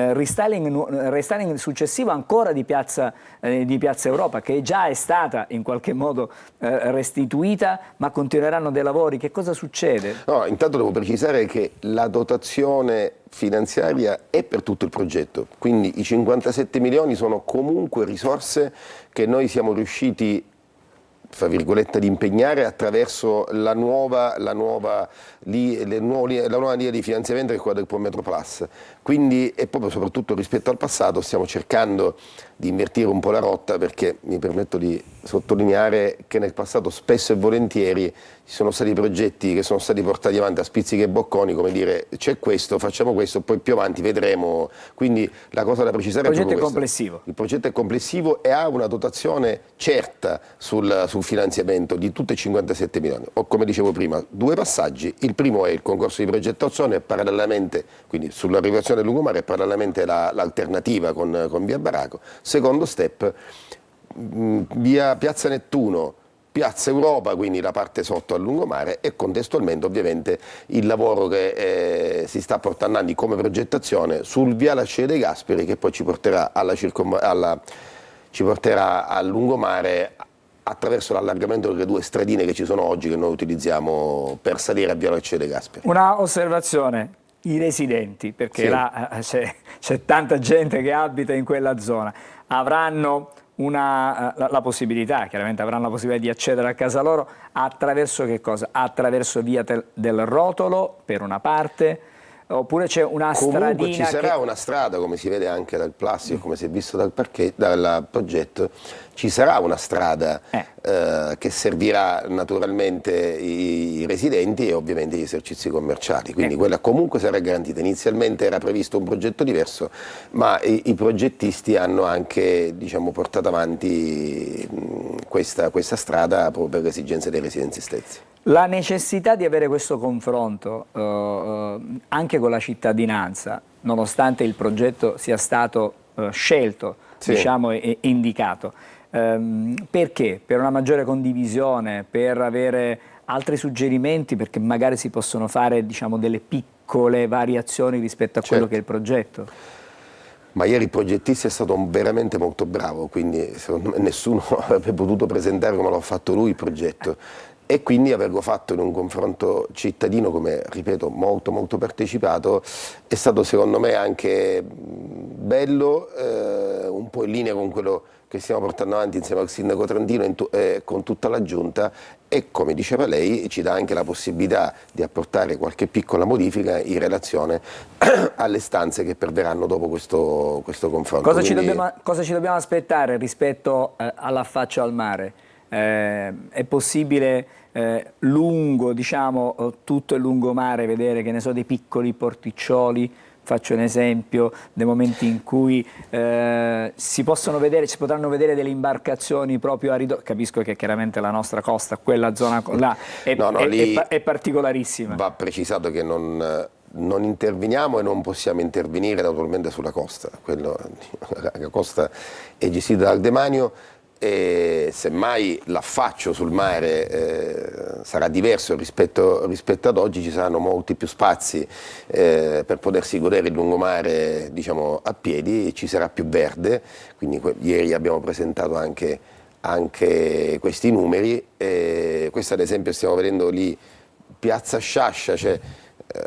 restyling successivo ancora di Piazza Europa, che già è stata in qualche modo restituita, ma continueranno dei lavori. Che cosa succede? No, intanto devo precisare che la dotazione finanziaria è per tutto il progetto, quindi i 57 milioni sono comunque risorse che noi siamo riusciti fra virgolette, di impegnare attraverso la nuova linea di finanziamento che è quella del Prometro Plus. Quindi, e proprio soprattutto rispetto al passato, stiamo cercando di invertire un po' la rotta, perché mi permetto di sottolineare che nel passato spesso e volentieri ci sono stati progetti che sono stati portati avanti a spizzichi e bocconi, come dire c'è questo, facciamo questo, poi più avanti vedremo. Quindi la cosa da precisare è proprio complessivo. Il progetto è complessivo e ha una dotazione certa sul finanziamento di tutti i 57 milioni. O, come dicevo prima, 2 passaggi. Il primo è il concorso di progettazione e parallelamente, quindi sull'arrivazione del lungomare, e parallelamente l'alternativa con via Baraco. Secondo step, via Piazza Nettuno, Piazza Europa, quindi la parte sotto al lungomare, e contestualmente ovviamente il lavoro che si sta portando avanti come progettazione sul viale Alcide De Gasperi, che poi ci porterà al lungomare attraverso l'allargamento delle 2 stradine che ci sono oggi, che noi utilizziamo per salire a viale Alcide De Gasperi. Una osservazione: i residenti, perché sì, là c'è tanta gente che abita in quella zona, avranno la possibilità, chiaramente avranno la possibilità di accedere a casa loro attraverso che cosa? Attraverso via del Rotolo per una parte, oppure c'è una stradina? Comunque ci sarà una strada, come si vede anche dal plastico, come si è visto dal progetto, ci sarà una strada che servirà naturalmente i residenti e ovviamente gli esercizi commerciali, quindi quella comunque sarà garantita. Inizialmente era previsto un progetto diverso, ma i progettisti hanno anche, diciamo, portato avanti questa strada proprio per le esigenze dei residenti stessi. La necessità di avere questo confronto anche con la cittadinanza, nonostante il progetto sia stato scelto, sì, diciamo, e indicato, perché? Per una maggiore condivisione, per avere altri suggerimenti, perché magari si possono fare, diciamo, delle piccole variazioni rispetto a quello che è il progetto? Ma ieri il progettista è stato veramente molto bravo, quindi secondo me nessuno avrebbe potuto presentare come l'ha fatto lui il progetto. E quindi averlo fatto in un confronto cittadino, come ripeto, molto molto partecipato, è stato secondo me anche bello, un po' in linea con quello che stiamo portando avanti insieme al sindaco Trentino e con tutta la giunta, e come diceva lei ci dà anche la possibilità di apportare qualche piccola modifica in relazione alle istanze che perverranno dopo questo confronto. Cosa ci dobbiamo aspettare rispetto all'affaccio al mare? È possibile lungo, diciamo, tutto il lungomare vedere, che ne so, dei piccoli porticcioli? Faccio un esempio, dei momenti in cui si potranno vedere delle imbarcazioni proprio a ridosso. Capisco che chiaramente la nostra costa, quella zona là, è particolarissima. Va precisato che non interveniamo e non possiamo intervenire naturalmente sulla costa. La costa è gestita dal demanio, e semmai l'affaccio sul mare sarà diverso rispetto ad oggi, ci saranno molti più spazi per potersi godere il lungomare, diciamo, a piedi, ci sarà più verde, quindi ieri abbiamo presentato anche questi numeri, questo ad esempio stiamo vedendo lì Piazza Sciascia, cioè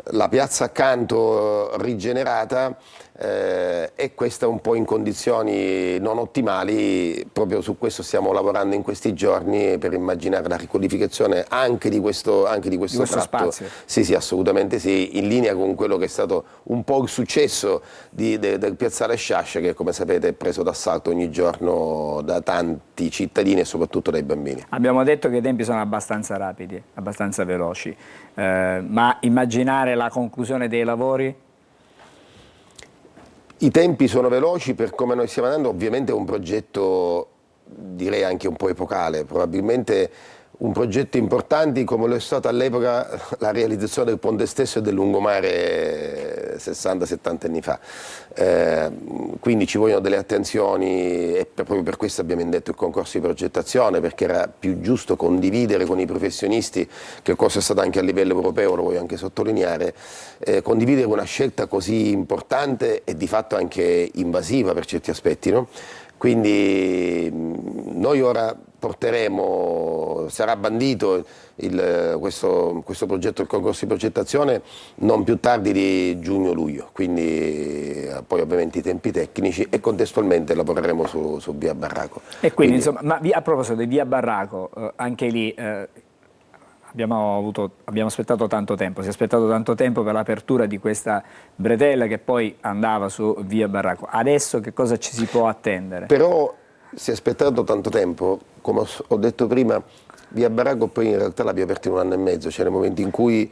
la piazza accanto rigenerata, e questa un po' in condizioni non ottimali. Proprio su questo stiamo lavorando in questi giorni per immaginare la riqualificazione anche di questo tratto. Spazio. Sì, assolutamente sì, in linea con quello che è stato un po' il successo del piazzale Sciascia, che come sapete è preso d'assalto ogni giorno da tanti cittadini e soprattutto dai bambini. Abbiamo detto che i tempi sono abbastanza rapidi, abbastanza veloci, ma immaginare la conclusione dei lavori? I tempi sono veloci per come noi stiamo andando, ovviamente è un progetto, direi anche un po' epocale, probabilmente un progetto importante come lo è stato all'epoca la realizzazione del ponte stesso e del lungomare 60-70 anni fa. Quindi ci vogliono delle attenzioni, e proprio per questo abbiamo indetto il concorso di progettazione, perché era più giusto condividere con i professionisti, che cosa è stato anche a livello europeo, lo voglio anche sottolineare, condividere una scelta così importante e di fatto anche invasiva per certi aspetti, no? Quindi noi ora sarà bandito questo progetto, il concorso di progettazione, non più tardi di giugno-luglio, quindi poi ovviamente i tempi tecnici, e contestualmente lavoreremo su Via Barraco. E quindi insomma, ma a proposito di Via Barraco, anche lì abbiamo aspettato tanto tempo, si è aspettato tanto tempo per l'apertura di questa bretella che poi andava su Via Barraco. Adesso che cosa ci si può attendere? Però si è aspettato tanto tempo, come ho detto prima, Via Barraco poi in realtà l'abbiamo aperta in 1 anno e mezzo, cioè nel momento in cui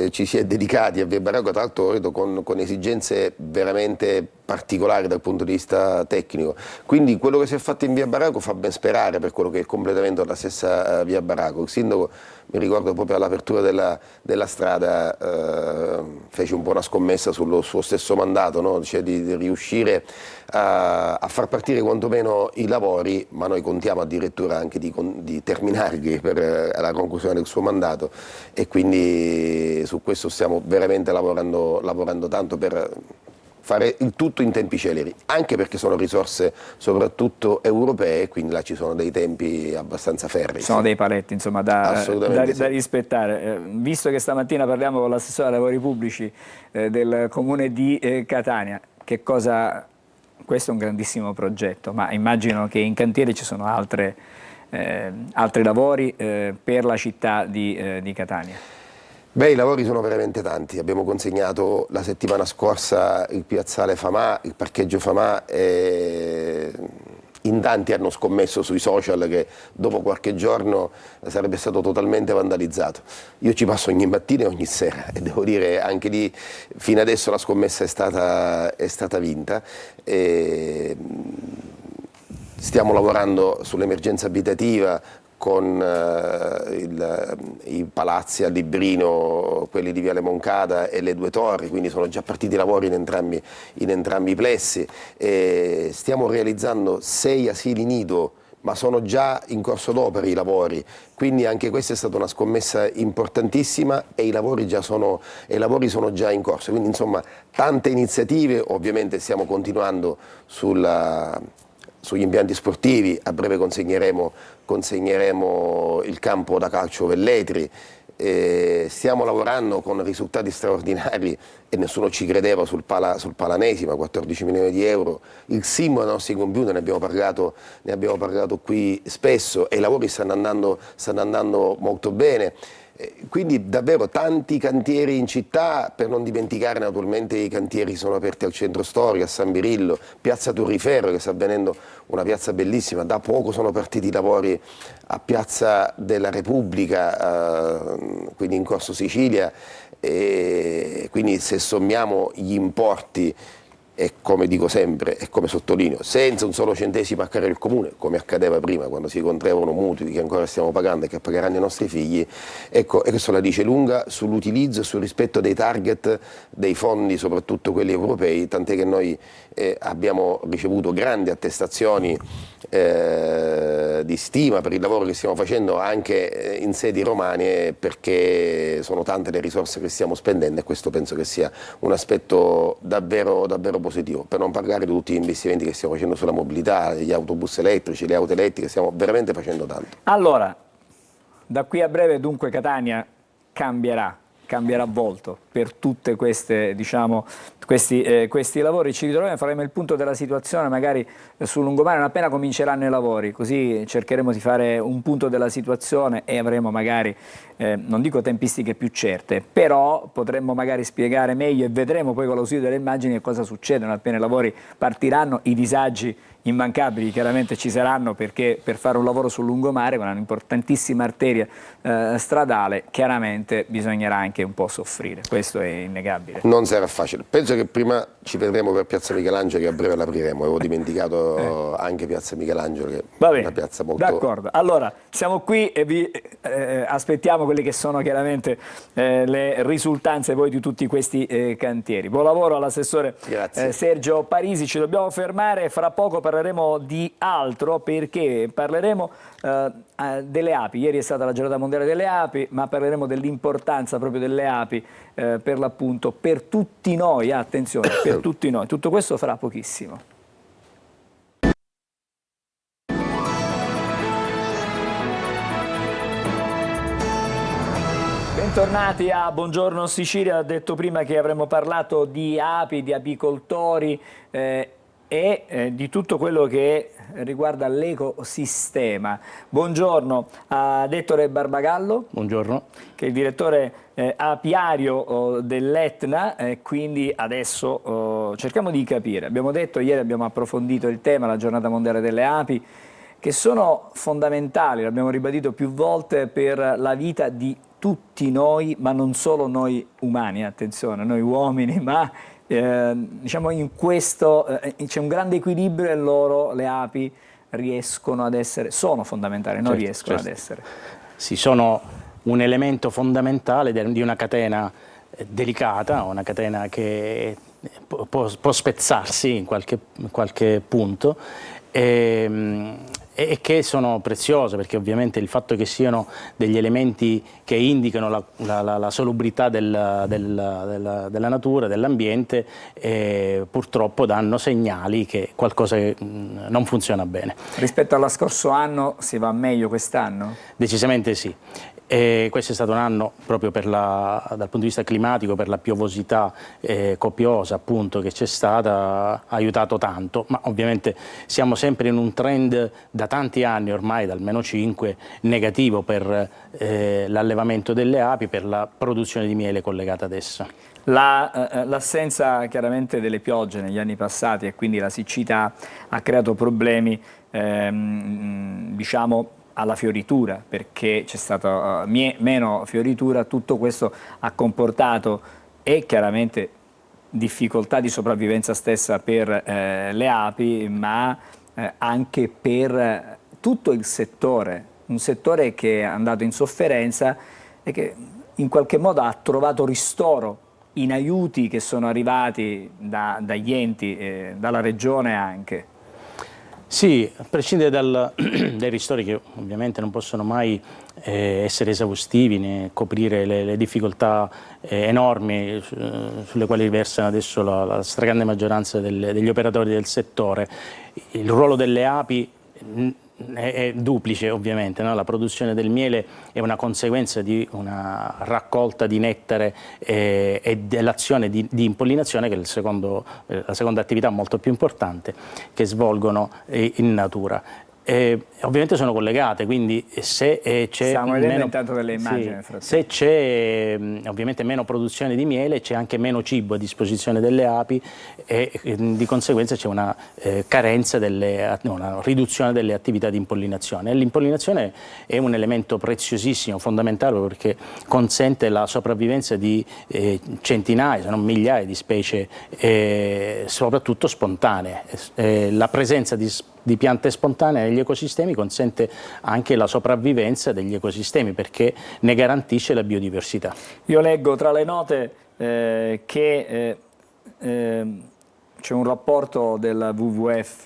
ci si è dedicati a Via Barraco, tra l'altro credo con esigenze veramente particolari dal punto di vista tecnico. Quindi quello che si è fatto in Via Barraco fa ben sperare per quello che è il completamento della stessa Via Barraco. Il sindaco, mi ricordo proprio all'apertura della strada, fece un po' una scommessa sullo suo stesso mandato, no? Cioè di riuscire a far partire quantomeno i lavori, ma noi contiamo addirittura anche di terminarli per la conclusione del suo mandato, e quindi su questo stiamo veramente lavorando tanto per fare il tutto in tempi celeri, anche perché sono risorse soprattutto europee, quindi là ci sono dei tempi abbastanza ferrei. Sono dei paletti insomma da rispettare. Visto che stamattina parliamo con l'assessore ai lavori pubblici del comune di Catania, questo è un grandissimo progetto, ma immagino che in cantiere ci sono altri lavori per la città di Catania. Beh, i lavori sono veramente tanti. Abbiamo consegnato la settimana scorsa il piazzale Famà, il parcheggio Famà, e in tanti hanno scommesso sui social che dopo qualche giorno sarebbe stato totalmente vandalizzato. Io ci passo ogni mattina e ogni sera, e devo dire anche lì fino adesso la scommessa è stata vinta. Stiamo lavorando sull'emergenza abitativa con i palazzi a Librino, quelli di Viale Moncada e le 2 torri, quindi sono già partiti i lavori in entrambi i plessi. Stiamo realizzando 6 asili nido, ma sono già in corso d'opera i lavori, quindi anche questa è stata una scommessa importantissima, e i lavori sono già in corso. Quindi insomma tante iniziative. Ovviamente stiamo continuando sugli impianti sportivi, a breve consegneremo il campo da calcio Velletri, stiamo lavorando con risultati straordinari e nessuno ci credeva sul Palanesima, 14 milioni di euro, il simbolo dei nostri computer, ne abbiamo parlato qui spesso, e i lavori stanno andando molto bene. Quindi davvero tanti cantieri in città, per non dimenticare naturalmente i cantieri che sono aperti al centro storico, a San Birillo, piazza Turriferro che sta avvenendo una piazza bellissima, da poco sono partiti i lavori a Piazza della Repubblica, quindi in Corso Sicilia, e quindi se sommiamo gli importi, e come dico sempre e come sottolineo, senza un solo centesimo a carico del comune, come accadeva prima quando si contraevano mutui che ancora stiamo pagando e che pagheranno i nostri figli, ecco, e questo la dice lunga sull'utilizzo e sul rispetto dei target dei fondi, soprattutto quelli europei, tant'è che noi abbiamo ricevuto grandi attestazioni di stima per il lavoro che stiamo facendo anche in sedi romane, perché sono tante le risorse che stiamo spendendo, e questo penso che sia un aspetto davvero positivo, per non parlare di tutti gli investimenti che stiamo facendo sulla mobilità, gli autobus elettrici, le auto elettriche, stiamo veramente facendo tanto. Allora, da qui a breve dunque Catania cambierà volto per tutte queste, diciamo, questi lavori. Ci ritroviamo, faremo il punto della situazione magari sul lungomare non appena cominceranno i lavori, così cercheremo di fare un punto della situazione e avremo magari, non dico tempistiche più certe, però potremmo magari spiegare meglio, e vedremo poi con l'ausilio delle immagini cosa succede non appena i lavori partiranno. I disagi immancabili chiaramente ci saranno, perché per fare un lavoro sul lungomare con un'importantissima arteria stradale chiaramente bisognerà anche un po' soffrire, questo è innegabile. Non sarà facile, penso che prima ci vedremo per Piazza Michelangelo, che a breve l'apriremo, avevo dimenticato ange Piazza Michelangelo, che è una piazza molto... D'accordo, allora siamo qui e vi aspettiamo quelle che sono chiaramente le risultanze poi di tutti questi cantieri. Buon lavoro all'assessore Sergio Parisi, ci dobbiamo fermare, fra poco parleremo di altro, perché parleremo delle api. Ieri è stata la giornata mondiale delle api, ma parleremo dell'importanza proprio delle api per l'appunto per tutti noi, attenzione, per tutti noi. Tutto questo fra pochissimo. Bentornati a Buongiorno Sicilia. Ho detto prima che avremmo parlato di api, di apicoltori e di tutto quello che riguarda l'ecosistema. Buongiorno a Ettore Barbagallo. Buongiorno. Che è il direttore apiario dell'Etna, quindi adesso cerchiamo di capire. Abbiamo detto, ieri abbiamo approfondito il tema, la giornata mondiale delle api, che sono fondamentali, l'abbiamo ribadito più volte, per la vita di tutti noi, ma non solo noi umani, attenzione, noi uomini, ma diciamo in questo c'è un grande equilibrio e loro, le api, riescono ad essere, sono fondamentali, non riescono ad essere. Sì, sono un elemento fondamentale di una catena delicata, una catena che può spezzarsi in qualche punto. E che sono preziose, perché ovviamente il fatto che siano degli elementi che indicano la salubrità della natura, dell'ambiente, purtroppo danno segnali che qualcosa non funziona bene. Rispetto allo scorso anno si va meglio quest'anno? Decisamente sì. E questo è stato un anno proprio dal punto di vista climatico, per la piovosità copiosa appunto che c'è stata, ha aiutato tanto, ma ovviamente siamo sempre in un trend da tanti anni ormai, da almeno 5, negativo per l'allevamento delle api, per la produzione di miele collegata ad essa. L'assenza chiaramente delle piogge negli anni passati e quindi la siccità ha creato problemi, diciamo, alla fioritura, perché c'è stata meno fioritura. Tutto questo ha comportato e chiaramente difficoltà di sopravvivenza stessa per le api, ma anche per tutto il settore, un settore che è andato in sofferenza e che in qualche modo ha trovato ristoro in aiuti che sono arrivati dagli enti, dalla regione anche. Sì, a prescindere dai ristori che ovviamente non possono mai essere esaustivi né coprire le difficoltà enormi sulle quali versano adesso la stragrande maggioranza degli operatori del settore, il ruolo delle api è duplice ovviamente, no? La produzione del miele è una conseguenza di una raccolta di nettare e dell'azione di impollinazione, che è la seconda attività molto più importante che svolgono in natura. Ovviamente sono collegate, quindi se c'è ovviamente meno produzione di miele, c'è anche meno cibo a disposizione delle api e di conseguenza c'è una carenza, una riduzione delle attività di impollinazione. L'impollinazione è un elemento preziosissimo, fondamentale, perché consente la sopravvivenza di centinaia, se non migliaia di specie, soprattutto spontanee. La presenza di piante spontanee negli ecosistemi consente anche la sopravvivenza degli ecosistemi, perché ne garantisce la biodiversità. Io leggo tra le note che c'è un rapporto della WWF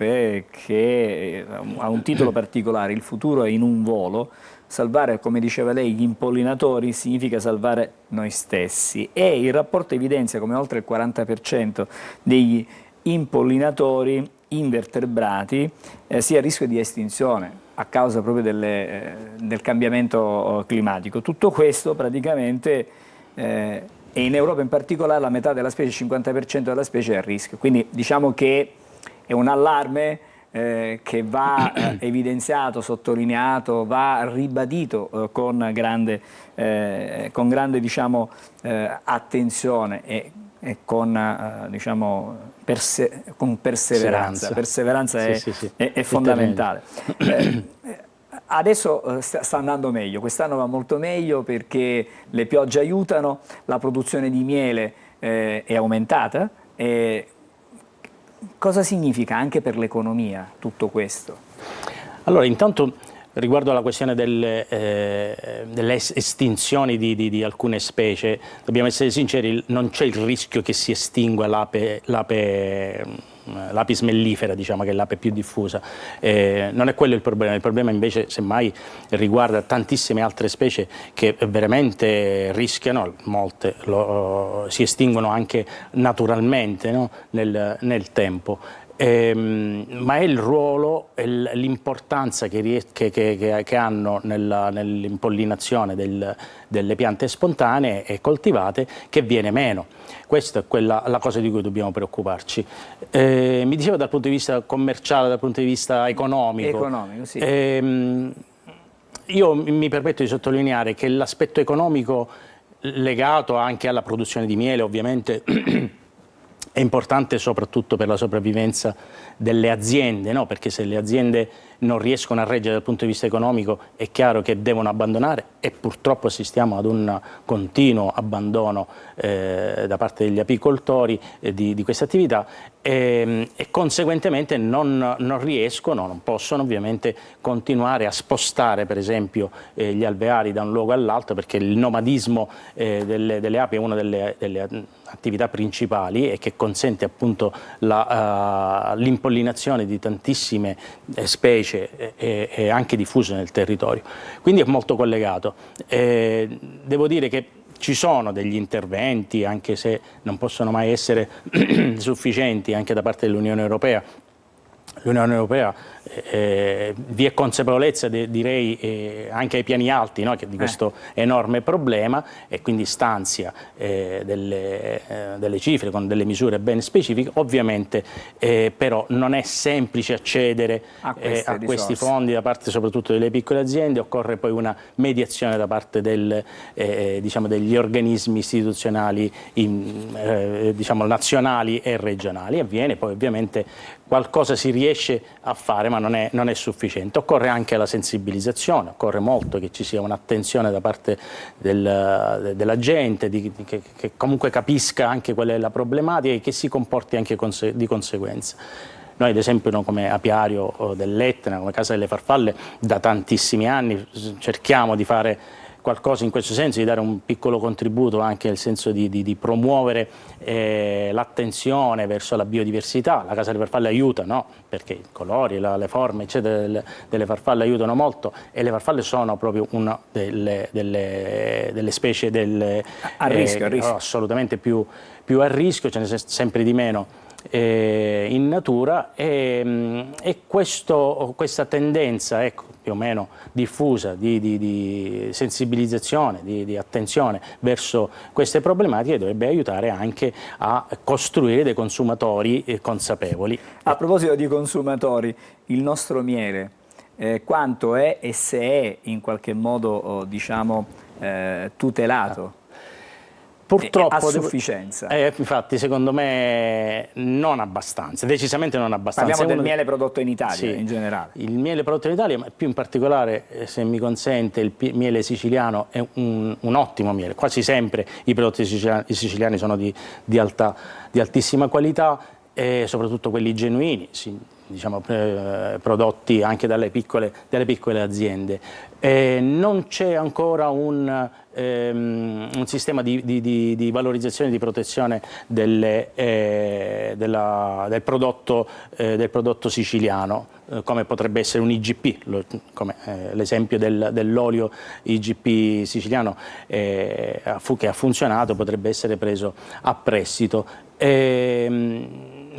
che ha un titolo particolare: il futuro è in un volo. Salvare, come diceva lei, gli impollinatori significa salvare noi stessi, e il rapporto evidenzia come oltre il 40% degli impollinatori invertebrati sia a rischio di estinzione a causa proprio del cambiamento climatico. Tutto questo praticamente e in Europa in particolare la metà della specie, il 50% della specie è a rischio, quindi diciamo che è un allarme che va evidenziato, sottolineato, va ribadito con grande diciamo, attenzione e con, diciamo, con perseveranza. Perseveranza è fondamentale. Adesso sta andando meglio, quest'anno va molto meglio perché le piogge aiutano, la produzione di miele è aumentata. Cosa significa anche per l'economia tutto questo? Allora, intanto riguardo alla questione delle estinzioni di alcune specie, dobbiamo essere sinceri, non c'è il rischio che si estingua l'apis mellifera, diciamo, che è l'ape più diffusa. Non è quello il problema invece semmai riguarda tantissime altre specie che veramente rischiano, molte si estinguono anche naturalmente, no? nel tempo. ma è il ruolo e l'importanza che hanno nell'impollinazione delle piante spontanee e coltivate, che viene meno. Questa è la cosa di cui dobbiamo preoccuparci. Mi dicevo dal punto di vista commerciale, dal punto di vista economico. Sì. Io mi permetto di sottolineare che l'aspetto economico legato anche alla produzione di miele, ovviamente, è importante soprattutto per la sopravvivenza delle aziende, no? Perché se le aziende non riescono a reggere dal punto di vista economico è chiaro che devono abbandonare, e purtroppo assistiamo ad un continuo abbandono da parte degli apicoltori di questa attività, e conseguentemente non riescono, non possono ovviamente continuare a spostare per esempio gli alveari da un luogo all'altro, perché il nomadismo delle api è una delle attività principali e che consente appunto l'impollinazione di tantissime specie e anche diffuse nel territorio. Quindi è molto collegato. Devo dire che ci sono degli interventi, anche se non possono mai essere sufficienti, anche da parte dell'Unione Europea. L'Unione Europea vi è consapevolezza, direi, anche ai piani alti, no? Di questo enorme problema, e quindi stanzia delle cifre con delle misure ben specifiche. Ovviamente però non è semplice accedere a questi fondi da parte soprattutto delle piccole aziende. Occorre poi una mediazione da parte degli organismi istituzionali nazionali e regionali. Avviene poi ovviamente qualcosa si riesce a fare, ma non è sufficiente. Occorre anche la sensibilizzazione, occorre molto che ci sia un'attenzione da parte della gente, che comunque capisca anche qual è la problematica e che si comporti anche di conseguenza. Noi ad esempio come apiario dell'Etna, come Casa delle Farfalle, da tantissimi anni cerchiamo di fare qualcosa in questo senso, di dare un piccolo contributo anche nel senso di promuovere l'attenzione verso la biodiversità. La Casa delle Farfalle aiuta, no? Perché i colori, le forme eccetera delle farfalle aiutano molto, e le farfalle sono proprio una delle specie a rischio. Assolutamente più a rischio, ce ne sia sempre di meno in natura, e questa tendenza, ecco, più o meno diffusa di sensibilizzazione, di attenzione verso queste problematiche dovrebbe aiutare anche a costruire dei consumatori consapevoli. A proposito di consumatori, il nostro miele quanto è e se è in qualche modo tutelato? Purtroppo a sufficienza. Infatti secondo me non abbastanza, decisamente non abbastanza. Parliamo del miele prodotto in Italia, in generale. Il miele prodotto in Italia, ma più in particolare, se mi consente, il miele siciliano è un ottimo miele. Quasi sempre i prodotti siciliani sono di altissima qualità, e soprattutto quelli genuini, prodotti anche dalle piccole aziende. Non c'è ancora un sistema di valorizzazione e di protezione del prodotto siciliano, come potrebbe essere un IGP, come l'esempio dell'olio IGP siciliano che ha funzionato, potrebbe essere preso a prestito.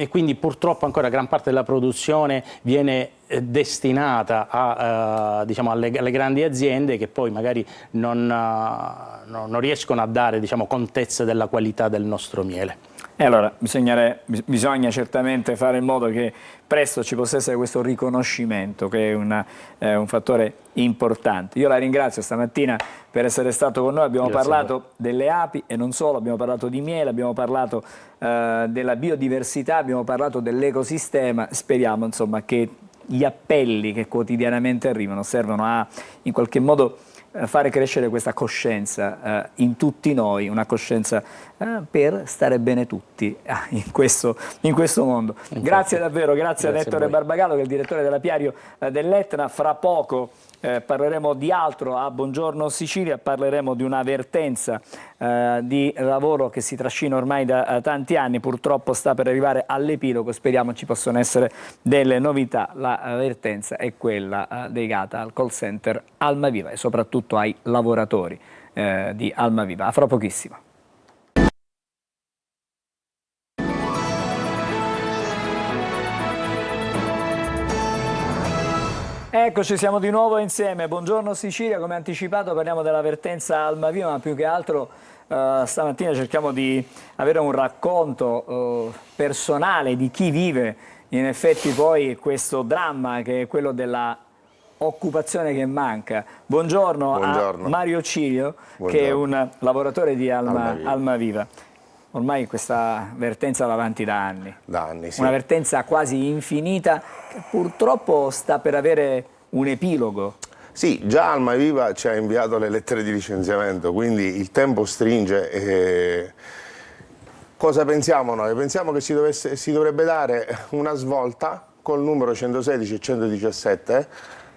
E quindi purtroppo ancora gran parte della produzione viene destinata alle grandi aziende, che poi magari non riescono a dare contezza della qualità del nostro miele. E allora bisogna certamente fare in modo che presto ci possa essere questo riconoscimento, che è un fattore importante. Io la ringrazio stamattina per essere stato con noi. Abbiamo parlato delle api e non solo, abbiamo parlato di miele, abbiamo parlato della biodiversità, abbiamo parlato dell'ecosistema. Speriamo insomma che gli appelli che quotidianamente arrivano servono a in qualche modo fare crescere questa coscienza in tutti noi, una coscienza per stare bene tutti in questo mondo. Grazie davvero, grazie a Ettore Barbagallo, che è il direttore dell'apiario dell'Etna. Fra poco parleremo di altro a Buongiorno Sicilia, parleremo di una vertenza di lavoro che si trascina ormai da tanti anni, purtroppo sta per arrivare all'epilogo, speriamo ci possano essere delle novità. La vertenza è quella legata al call center Almaviva e soprattutto ai lavoratori di Almaviva. A fra pochissimo. Eccoci, siamo di nuovo insieme. Buongiorno Sicilia, come anticipato parliamo della vertenza Almaviva, ma più che altro stamattina cerchiamo di avere un racconto personale di chi vive in effetti poi questo dramma che è quello della occupazione che manca. Buongiorno, Buongiorno. a Mario Cirio, Buongiorno. che è un lavoratore di Almaviva. Almaviva. Ormai questa vertenza va avanti da anni. Da anni, sì. Una vertenza quasi infinita che purtroppo sta per avere un epilogo. Sì, già Almaviva ci ha inviato le lettere di licenziamento, quindi il tempo stringe. Cosa pensiamo noi? Pensiamo che si dovrebbe dare una svolta col numero 116 e 117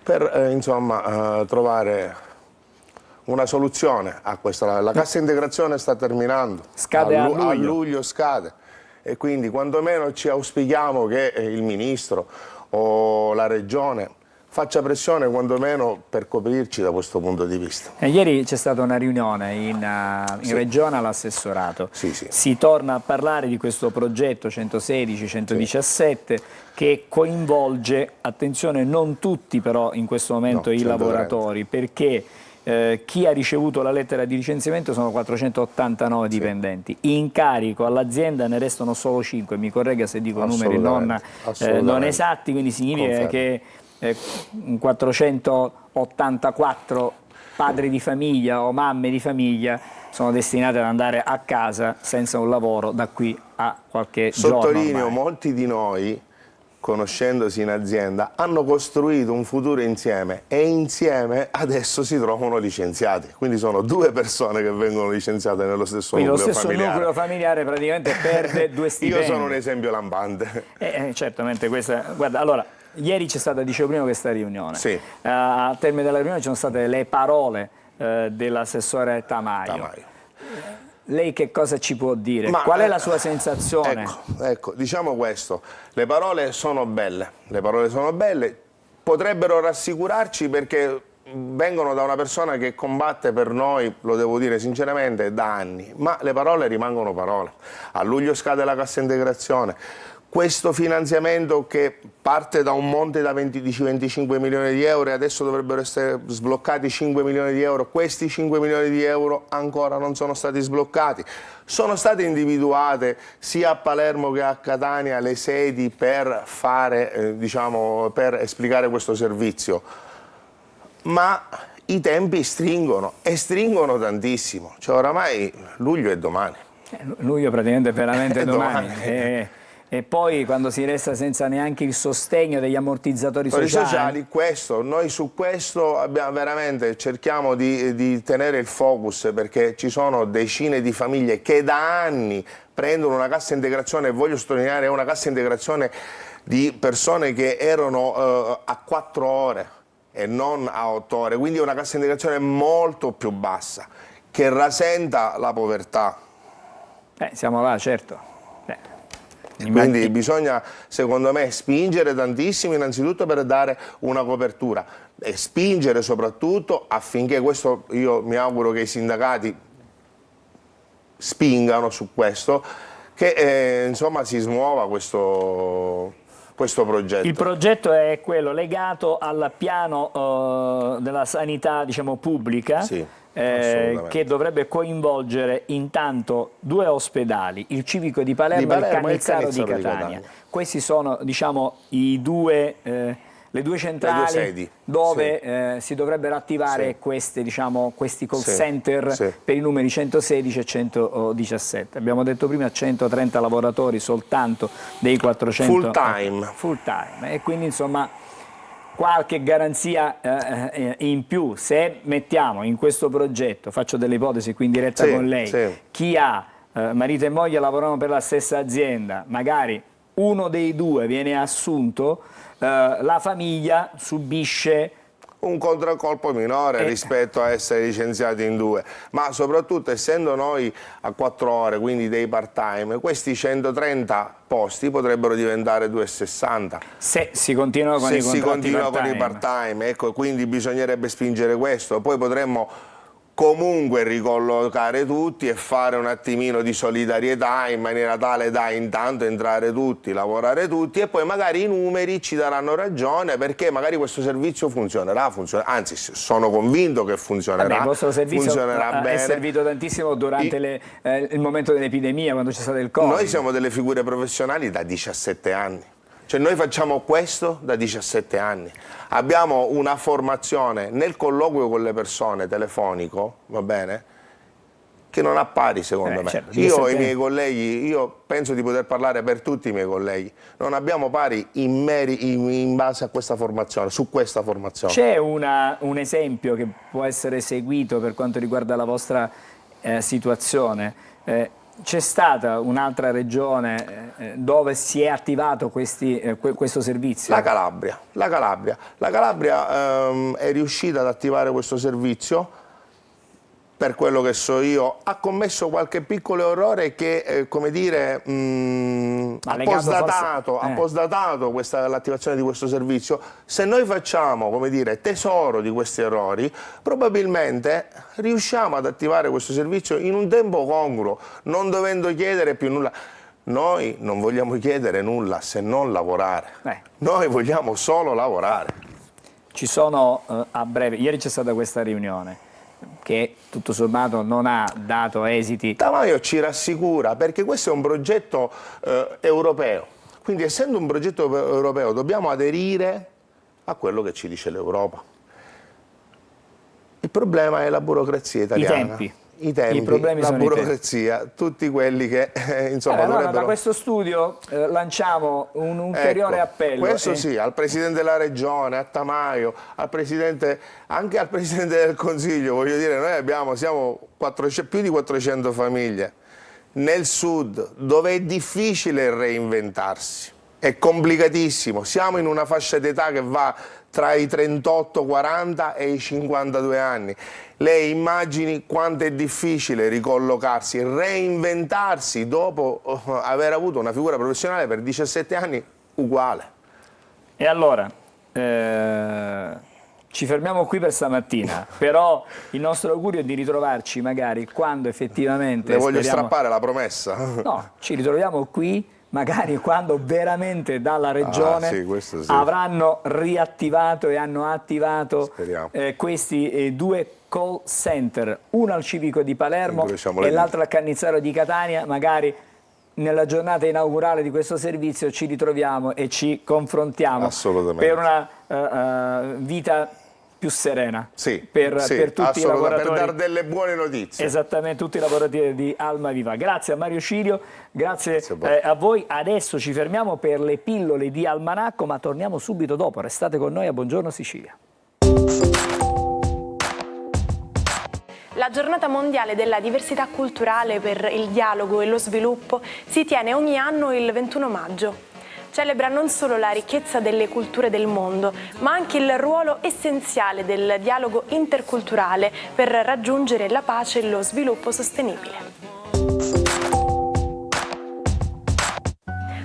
per insomma, trovare una soluzione a questo. La cassa integrazione sta terminando, scade a luglio. A luglio scade, e quindi quantomeno ci auspichiamo che il Ministro o la Regione faccia pressione quantomeno per coprirci da questo punto di vista. Ieri c'è stata una riunione in Regione all'assessorato. Sì, sì. Si torna a parlare di questo progetto 116-117 che coinvolge, attenzione, non tutti però in questo momento i 130. lavoratori, perché chi ha ricevuto la lettera di licenziamento sono 489 dipendenti, in carico all'azienda ne restano solo 5, mi corregga se dico numeri non esatti, quindi significa Confermo. che 484 padri di famiglia o mamme di famiglia sono destinati ad andare a casa senza un lavoro da qui a qualche giorno. Sottolineo, ormai. molti di noi, conoscendosi in azienda, hanno costruito un futuro insieme e insieme adesso si trovano licenziati. Quindi sono due persone che vengono licenziate nello stesso Quindi nucleo lo stesso familiare. nucleo familiare praticamente perde due stipendi. Io sono un esempio lampante. Certamente questa. Guarda, allora, ieri c'è stata, dicevo prima, questa riunione. Sì. Al termine della riunione ci sono state le parole dell'assessore Tamaio. Lei che cosa ci può dire? Qual è la sua sensazione? Ecco, diciamo questo, le parole sono belle, potrebbero rassicurarci perché vengono da una persona che combatte per noi, lo devo dire sinceramente, da anni, ma le parole rimangono parole. A luglio scade la cassa integrazione. Questo finanziamento che parte da un monte da 25 milioni di euro e adesso dovrebbero essere sbloccati 5 milioni di euro, questi 5 milioni di euro ancora non sono stati sbloccati. Sono state individuate sia a Palermo che a Catania le sedi per fare, per esplicare questo servizio, ma i tempi stringono e stringono tantissimo, cioè oramai luglio è domani. Luglio praticamente veramente domani. E poi quando si resta senza neanche il sostegno degli ammortizzatori sociali. Noi su questo veramente cerchiamo di tenere il focus, perché ci sono decine di famiglie che da anni prendono una cassa integrazione, e voglio sottolineare, è una cassa integrazione di persone che erano a 4 ore e non a 8 ore, quindi è una cassa integrazione molto più bassa, che rasenta la povertà. Siamo là, certo. Quindi bisogna, secondo me, spingere tantissimo innanzitutto per dare una copertura e spingere soprattutto affinché questo, io mi auguro che i sindacati spingano su questo, che insomma si smuova questo progetto. Il progetto è quello legato al piano della sanità, pubblica. Sì. Che dovrebbe coinvolgere intanto 2 ospedali, il civico di Palermo e il Cannizzaro di Catania. Questi sono le due centrali sedi, dove si dovrebbero attivare questi call center per i numeri 116 e 117. Abbiamo detto prima 130 lavoratori soltanto dei 400 full time, e quindi insomma qualche garanzia in più. Se mettiamo in questo progetto, faccio delle ipotesi qui in diretta con lei, chi ha marito e moglie lavorano per la stessa azienda, magari uno dei due viene assunto, la famiglia subisce un contraccolpo minore rispetto a essere licenziati in 2, ma soprattutto essendo noi a 4 ore, quindi dei part-time, questi 130 posti potrebbero diventare 260. Se si continua con i part-time. Ecco, quindi bisognerebbe spingere questo, poi potremmo comunque ricollocare tutti e fare un attimino di solidarietà in maniera tale da intanto entrare tutti, lavorare tutti e poi magari i numeri ci daranno ragione, perché magari questo servizio funzionerà, anzi sono convinto che funzionerà. Vabbè, il vostro servizio funzionerà bene. È servito tantissimo durante il momento dell'epidemia, quando c'è stato il Covid. Noi siamo delle figure professionali da 17 anni. Cioè noi facciamo questo da 17 anni, abbiamo una formazione nel colloquio con le persone telefonico, va bene, che non ha pari secondo me. Certo, Io e i miei colleghi, io penso di poter parlare per tutti i miei colleghi, non abbiamo pari in base a questa formazione, su questa formazione. C'è un esempio che può essere seguito per quanto riguarda la vostra situazione? C'è stata un'altra regione dove si è attivato questo servizio? La Calabria. La Calabria è riuscita ad attivare questo servizio, per quello che so io, ha commesso qualche piccolo errore che, come dire, ha postdatato l'attivazione di questo servizio. Se noi facciamo, come dire, tesoro di questi errori, probabilmente riusciamo ad attivare questo servizio in un tempo congruo, non dovendo chiedere più nulla. Noi non vogliamo chiedere nulla se non lavorare. Noi vogliamo solo lavorare. Ci sono a breve, ieri c'è stata questa riunione che tutto sommato non ha dato esiti. Tamaio ci rassicura, perché questo è un progetto europeo, quindi essendo un progetto europeo dobbiamo aderire a quello che ci dice l'Europa. Il problema è la burocrazia italiana. I tempi, I problemi la sono burocrazia, tutti quelli che insomma allora, da questo studio lanciamo un ulteriore appello. Questo sì, al Presidente della Regione, a Tamaio, anche al Presidente del Consiglio, voglio dire, noi siamo più di 400 famiglie nel sud, dove è difficile reinventarsi, è complicatissimo, siamo in una fascia d'età che va tra i 38-40 e i 52 anni. Lei immagini quanto è difficile ricollocarsi, reinventarsi dopo aver avuto una figura professionale per 17 anni uguale. E allora, ci fermiamo qui per stamattina, però il nostro augurio è di ritrovarci magari quando effettivamente... Le voglio strappare la promessa. No, ci ritroviamo qui magari quando veramente dalla regione avranno riattivato e hanno attivato questi due call center, uno al Civico di Palermo e l'altro al Cannizzaro di Catania. Magari nella giornata inaugurale di questo servizio ci ritroviamo e ci confrontiamo per una vita più serena per tutti i lavoratori, per dare delle buone notizie. Esattamente, tutti i lavoratori di Almaviva. Grazie a Mario Cirio, grazie a voi. Adesso ci fermiamo per le pillole di Almanacco, ma torniamo subito dopo. Restate con noi a Buongiorno Sicilia. La giornata mondiale della diversità culturale per il dialogo e lo sviluppo si tiene ogni anno il 21 maggio. Celebra non solo la ricchezza delle culture del mondo, ma anche il ruolo essenziale del dialogo interculturale per raggiungere la pace e lo sviluppo sostenibile.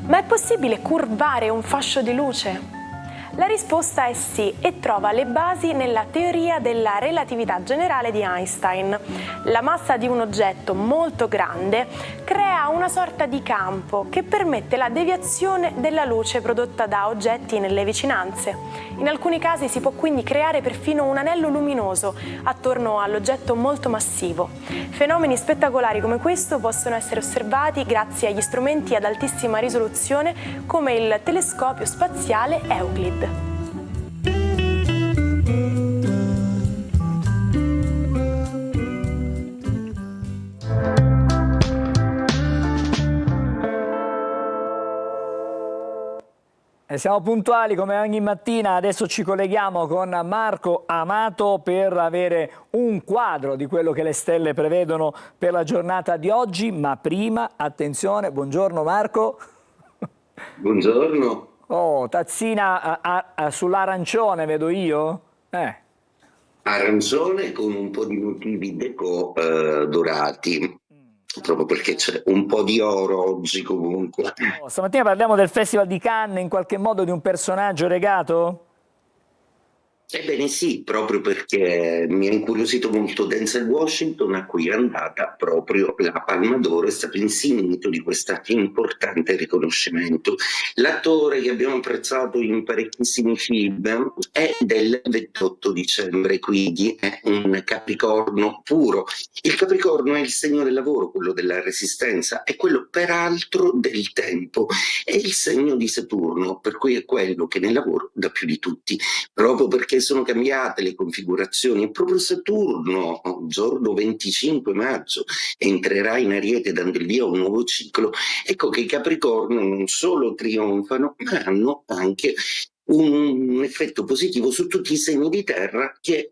Ma è possibile curvare un fascio di luce? La risposta è sì e trova le basi nella teoria della relatività generale di Einstein. La massa di un oggetto molto grande crea una sorta di campo che permette la deviazione della luce prodotta da oggetti nelle vicinanze. In alcuni casi si può quindi creare perfino un anello luminoso attorno all'oggetto molto massivo. Fenomeni spettacolari come questo possono essere osservati grazie agli strumenti ad altissima risoluzione come il telescopio spaziale Euclid. Siamo puntuali come ogni mattina, adesso ci colleghiamo con Marco Amato per avere un quadro di quello che le stelle prevedono per la giornata di oggi, ma prima, attenzione, buongiorno Marco. Buongiorno. Oh, tazzina sull'arancione vedo io? Arancione con un po' di motivi deco dorati. Proprio perché c'è un po' di oro oggi comunque. Stamattina parliamo del Festival di Cannes, in qualche modo di un personaggio legato? Ebbene sì, proprio perché mi ha incuriosito molto Denzel Washington, a cui è andata proprio la Palma d'Oro, è stato insignito di questo importante riconoscimento. L'attore che abbiamo apprezzato in parecchissimi film è del 28 dicembre, quindi è un Capricorno puro. Il Capricorno è il segno del lavoro, quello della resistenza, è quello peraltro del tempo, è il segno di Saturno, per cui è quello che nel lavoro dà più di tutti, proprio perché sono cambiate le configurazioni e proprio Saturno, giorno 25 maggio, entrerà in Ariete dando il via a un nuovo ciclo. Ecco che i Capricorno non solo trionfano, ma hanno anche un effetto positivo su tutti i segni di terra che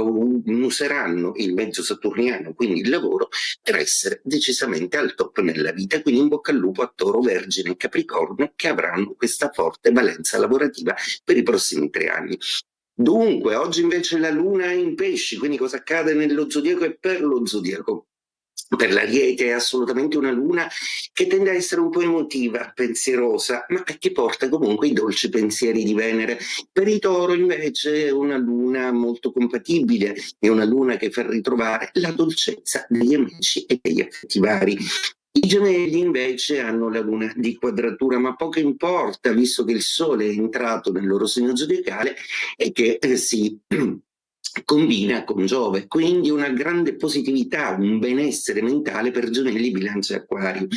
useranno il mezzo saturniano, quindi il lavoro, per essere decisamente al top nella vita. Quindi in bocca al lupo a Toro, Vergine e Capricorno, che avranno questa forte valenza lavorativa per i prossimi 3 anni. Dunque, oggi invece la Luna è in Pesci, quindi cosa accade nello zodiaco e per lo zodiaco? Per l'Ariete è assolutamente una luna che tende a essere un po' emotiva, pensierosa, ma che porta comunque i dolci pensieri di Venere. Per i Toro invece è una luna molto compatibile, è una luna che fa ritrovare la dolcezza degli amici e degli affetti vari. I Gemelli invece hanno la luna di quadratura, ma poco importa, visto che il Sole è entrato nel loro segno zodiacale e che si combina con Giove, quindi una grande positività, un benessere mentale per Gemelli, Bilancia e Acquario.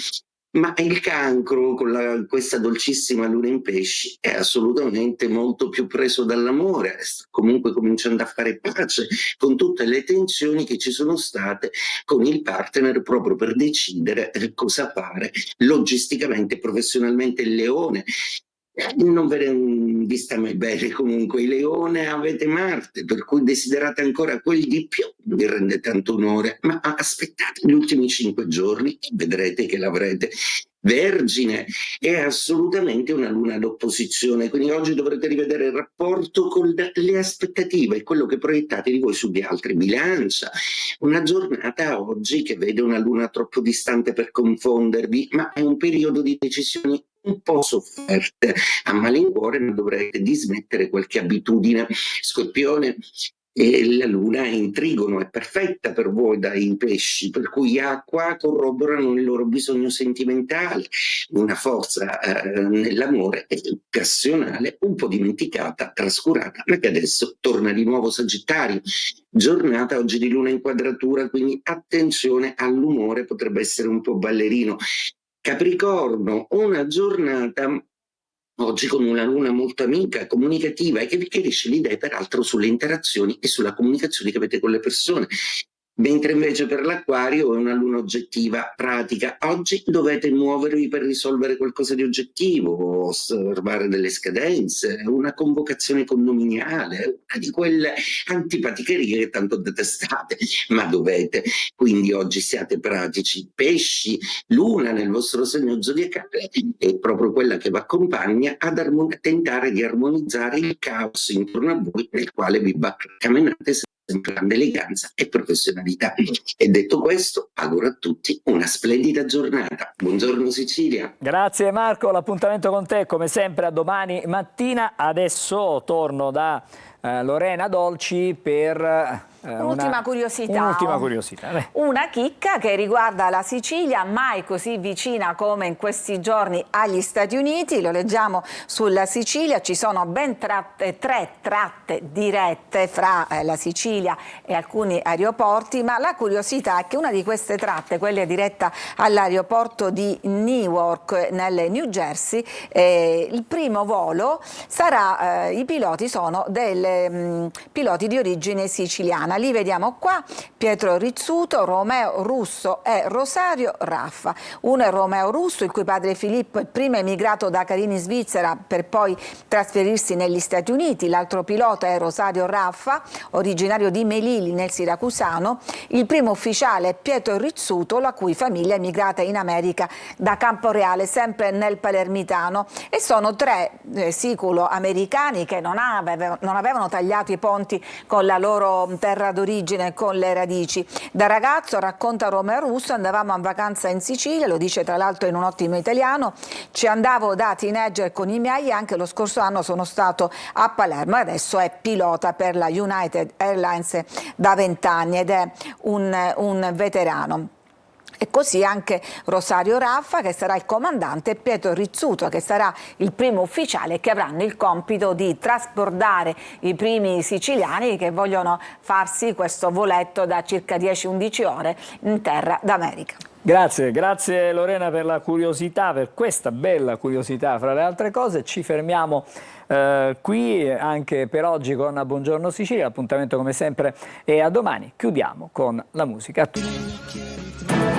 Ma il Cancro, con questa dolcissima luna in Pesci, è assolutamente molto più preso dall'amore, comunque cominciando a fare pace con tutte le tensioni che ci sono state con il partner, proprio per decidere cosa fare logisticamente e professionalmente. Il Leone, non vi sta mai bene, comunque il Leone avete Marte, per cui desiderate ancora quel di più, vi rende tanto onore, ma aspettate gli ultimi 5 giorni e vedrete che l'avrete. Vergine è assolutamente una luna d'opposizione, quindi oggi dovrete rivedere il rapporto con le aspettative e quello che proiettate di voi sugli altri. Bilancia, una giornata oggi che vede una luna troppo distante per confondervi, ma è un periodo di decisioni un po' sofferte a malincuore, ma dovrete dismettere qualche abitudine. Scorpione, e la luna è in Trigono, è perfetta per voi dai Pesci, per cui acqua corroborano il loro bisogno sentimentale, una forza nell'amore passionale un po' dimenticata, trascurata, ma che adesso torna di nuovo. Sagittario, giornata oggi di luna in quadratura, quindi attenzione all'umore, potrebbe essere un po' ballerino. Capricorno, una giornata oggi con una luna molto amica, comunicativa, e che vi chiarisce le idee peraltro sulle interazioni e sulla comunicazione che avete con le persone. Mentre invece per l'Acquario è una luna oggettiva, pratica. Oggi dovete muovervi per risolvere qualcosa di oggettivo, osservare delle scadenze, una convocazione condominiale, una di quelle antipaticherie che tanto detestate, ma dovete. Quindi oggi siate pratici. Pesci, luna nel vostro segno zodiacale è proprio quella che vi accompagna ad tentare di armonizzare il caos intorno a voi, nel quale vi barcamenate sempre grande eleganza e professionalità. E detto questo, auguro a tutti una splendida giornata. Buongiorno Sicilia. Grazie Marco, l'appuntamento con te come sempre a domani mattina. Adesso torno da Lorena Dolci per un'ultima curiosità. Un'ultima curiosità. Una chicca che riguarda la Sicilia, mai così vicina come in questi giorni agli Stati Uniti. Lo leggiamo sulla Sicilia, ci sono ben 3 tratte dirette fra la Sicilia e alcuni aeroporti, ma la curiosità è che una di queste tratte, quella diretta all'aeroporto di Newark nel New Jersey, il primo volo sarà, i piloti sono piloti di origine siciliana. Li vediamo qua: Pietro Rizzuto, Romeo Russo e Rosario Raffa. Uno è Romeo Russo, il cui padre Filippo è prima emigrato da Carini in Svizzera per poi trasferirsi negli Stati Uniti. L'altro pilota è Rosario Raffa, originario di Melilli nel Siracusano. Il primo ufficiale è Pietro Rizzuto, la cui famiglia è emigrata in America da Camporeale, sempre nel Palermitano. E sono 3 siculo americani che non avevano avevano tagliato i ponti con la loro terra d'origine, con le radici. Da ragazzo, racconta Romeo Russo, andavamo in vacanza in Sicilia, lo dice tra l'altro in un ottimo italiano, ci andavo da teenager con i miei, anche lo scorso anno sono stato a Palermo e adesso è pilota per la United Airlines da 20 anni ed è un veterano. E così anche Rosario Raffa, che sarà il comandante, e Pietro Rizzuto, che sarà il primo ufficiale, che avranno il compito di trasportare i primi siciliani che vogliono farsi questo voletto da circa 10-11 ore in terra d'America. Grazie Lorena per la curiosità, per questa bella curiosità fra le altre cose. Ci fermiamo qui anche per oggi con Buongiorno Sicilia, l'appuntamento come sempre è a domani. Chiudiamo con la musica. A tutti.